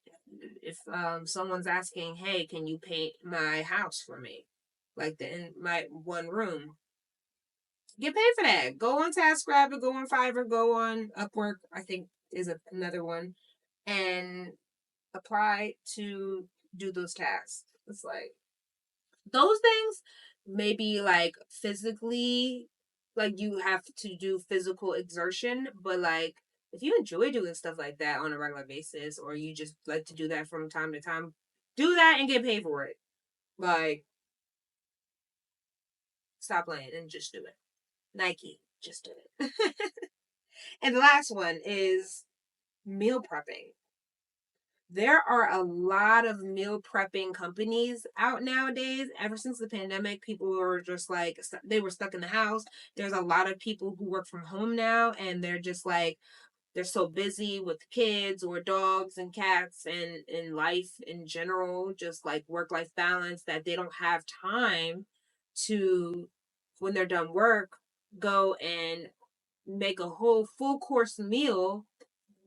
If someone's asking, "Hey, can you paint my house for me?" Like in my one room, get paid for that. Go on TaskRabbit, go on Fiverr, go on Upwork. I think is another one, and apply to do those tasks. It's like those things, maybe like physically, like you have to do physical exertion, but like if you enjoy doing stuff like that on a regular basis, or you just like to do that from time to time, do that and get paid for it. Like, stop playing and just do it. Nike, just do it. And the last one is meal prepping. There are a lot of meal prepping companies out nowadays. Ever since the pandemic, people were just like, they were stuck in the house. There's a lot of people who work from home now, and they're just like, they're so busy with kids or dogs and cats and life in general, just like work life balance, that they don't have time to, when they're done work, go and make a whole full course meal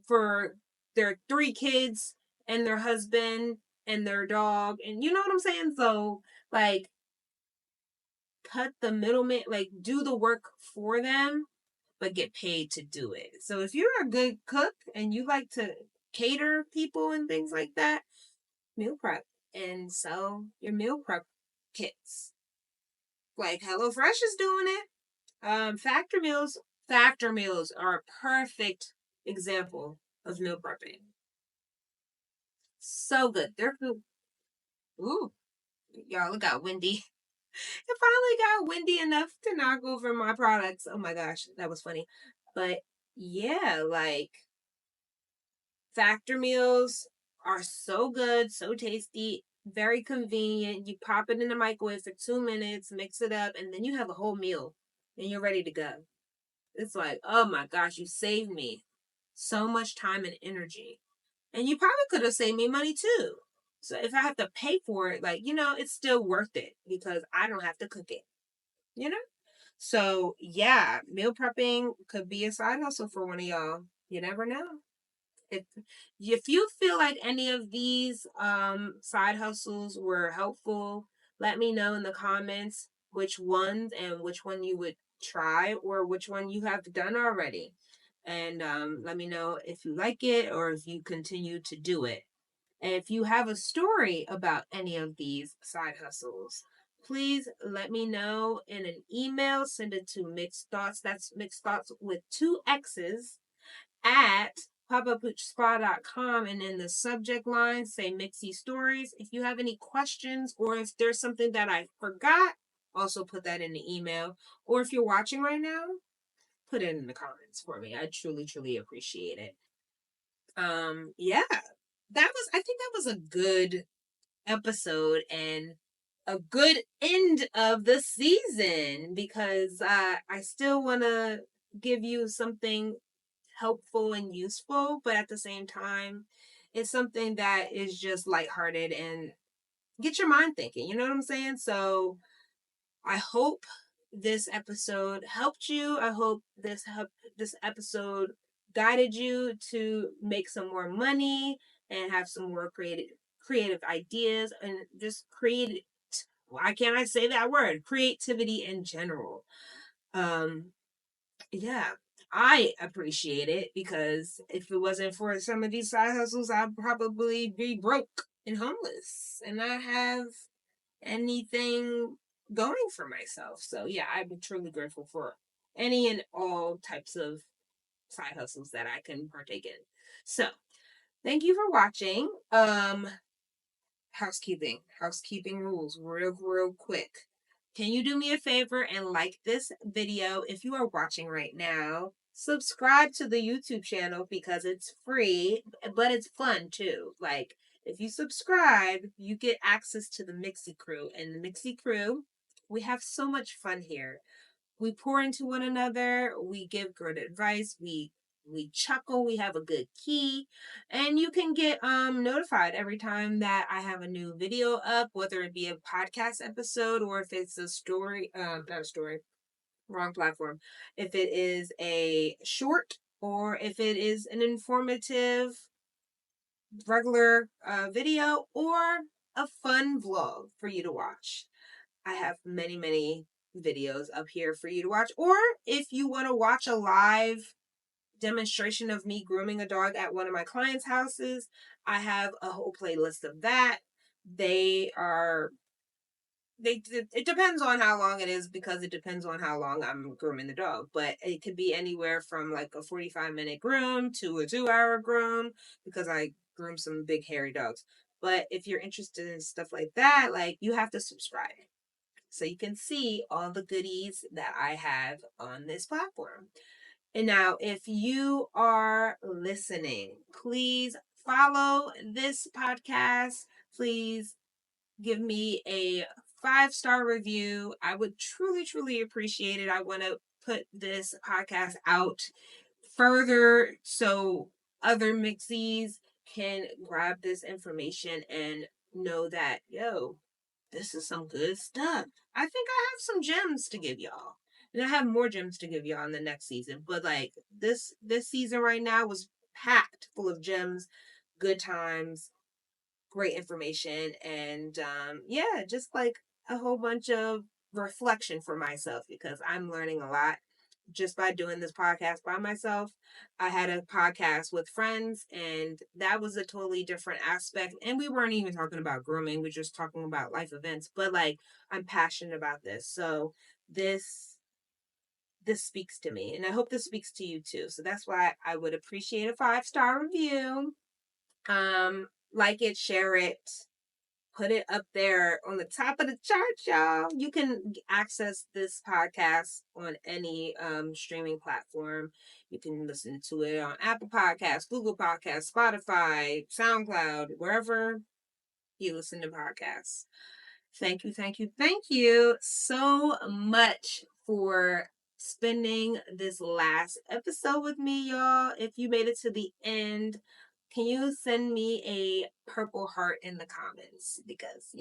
for their three kids and their husband and their dog. And you know what I'm saying? So, like, cut the middleman, like, do the work for them, but get paid to do it. So, if you're a good cook and you like to cater people and things like that, meal prep and sell your meal prep kits. Like, HelloFresh is doing it. Factor meals are a perfect example of meal prepping. So good. They're food. Ooh, y'all, it got windy. It finally got windy enough to knock over my products. Oh my gosh, that was funny. But yeah, like factor meals are so good, so tasty, very convenient. You pop it in the microwave for 2 minutes, mix it up, and then you have a whole meal and you're ready to go. It's like, oh my gosh, you saved me so much time and energy. And you probably could have saved me money too. So if I have to pay for it, like, it's still worth it because I don't have to cook it, you know? So yeah, meal prepping could be a side hustle for one of y'all. You never know. If you feel like any of these side hustles were helpful, let me know in the comments which ones and which one you would try or which one you have done already. And let me know if you like it or if you continue to do it. And if you have a story about any of these side hustles, please let me know in an email. Send it to Mixed Thoughts. That's Mixed Thoughts with two X's at popupspa.com, and in the subject line say Mixie Stories. If you have any questions or if there's something that I forgot, also put that in the email. Or if you're watching right now, put it in the comments for me. I truly, truly appreciate it. Yeah. I think that was a good episode and a good end of the season because I still want to give you something helpful and useful, but at the same time, it's something that is just lighthearted and get your mind thinking. You know what I'm saying? So I hope this episode helped you. I hope this episode guided you to make some more money and have some more creative ideas and just create, why can't I say that word? Creativity in general. Um yeah, I appreciate it because if it wasn't for some of these side hustles, I'd probably be broke and homeless and not have anything going for myself. So yeah, I'm truly grateful for any and all types of side hustles that I can partake in. So thank you for watching. Housekeeping rules, real quick. Can you do me a favor and like this video if you are watching right now? Subscribe to the YouTube channel because it's free, but it's fun too. Like, if you subscribe, you get access to the Mixie crew. And the Mixie crew, we have so much fun here. We pour into one another, we give good advice, we chuckle, we have a good key, and you can get notified every time that I have a new video up, whether it be a podcast episode or if it's a story, not a story, wrong platform. If it is a short or if it is an informative regular video or a fun vlog for you to watch. I have many videos up here for you to watch. Or if you want to watch a live demonstration of me grooming a dog at one of my clients' houses, I have a whole playlist of that. They are it depends on how long it is because it depends on how long I'm grooming the dog. But it could be anywhere from like a 45-minute groom to a 2-hour groom because I groom some big hairy dogs. But if you're interested in stuff like that, like you have to subscribe so you can see all the goodies that I have on this platform. And now, if you are listening, please follow this podcast. Please give me a 5-star review. I would truly appreciate it. I want to put this podcast out further so other Mixxies can grab this information and know that, yo, this is some good stuff. I think I have some gems to give y'all. And I have more gems to give y'all in the next season. But like this season right now was packed full of gems, good times, great information, and yeah, just like a whole bunch of reflection for myself because I'm learning a lot just by doing this podcast by myself. I had a podcast with friends, and that was a totally different aspect. And we weren't even talking about grooming, we were just talking about life events. But like, I'm passionate about this. So this speaks to me. And I hope this speaks to you too. So that's why I would appreciate a 5-star review. Like it, share it, put it up there on the top of the charts, y'all. You can access this podcast on any streaming platform. You can listen to it on Apple Podcasts, Google Podcasts, Spotify, SoundCloud, wherever you listen to podcasts. Thank you so much for spending this last episode with me, y'all. If you made it to the end, can you send me a purple heart in the comments? Because,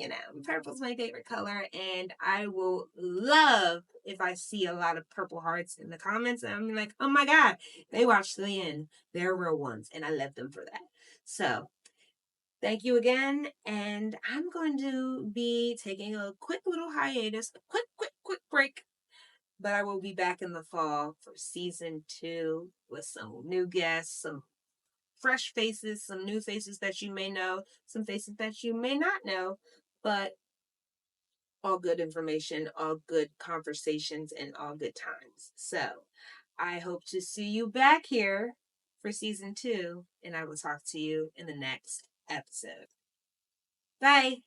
purple's my favorite color, and I will love if I see a lot of purple hearts in the comments. And I'm like, oh my God, they watched to the end. They're real ones, and I love them for that. So, thank you again, and I'm going to be taking a quick little hiatus, a quick break, but I will be back in the fall for season 2 with some new guests, some fresh faces, some new faces that you may know, some faces that you may not know, but all good information, all good conversations, and all good times. So I hope to see you back here for season 2, and I will talk to you in the next episode. Bye.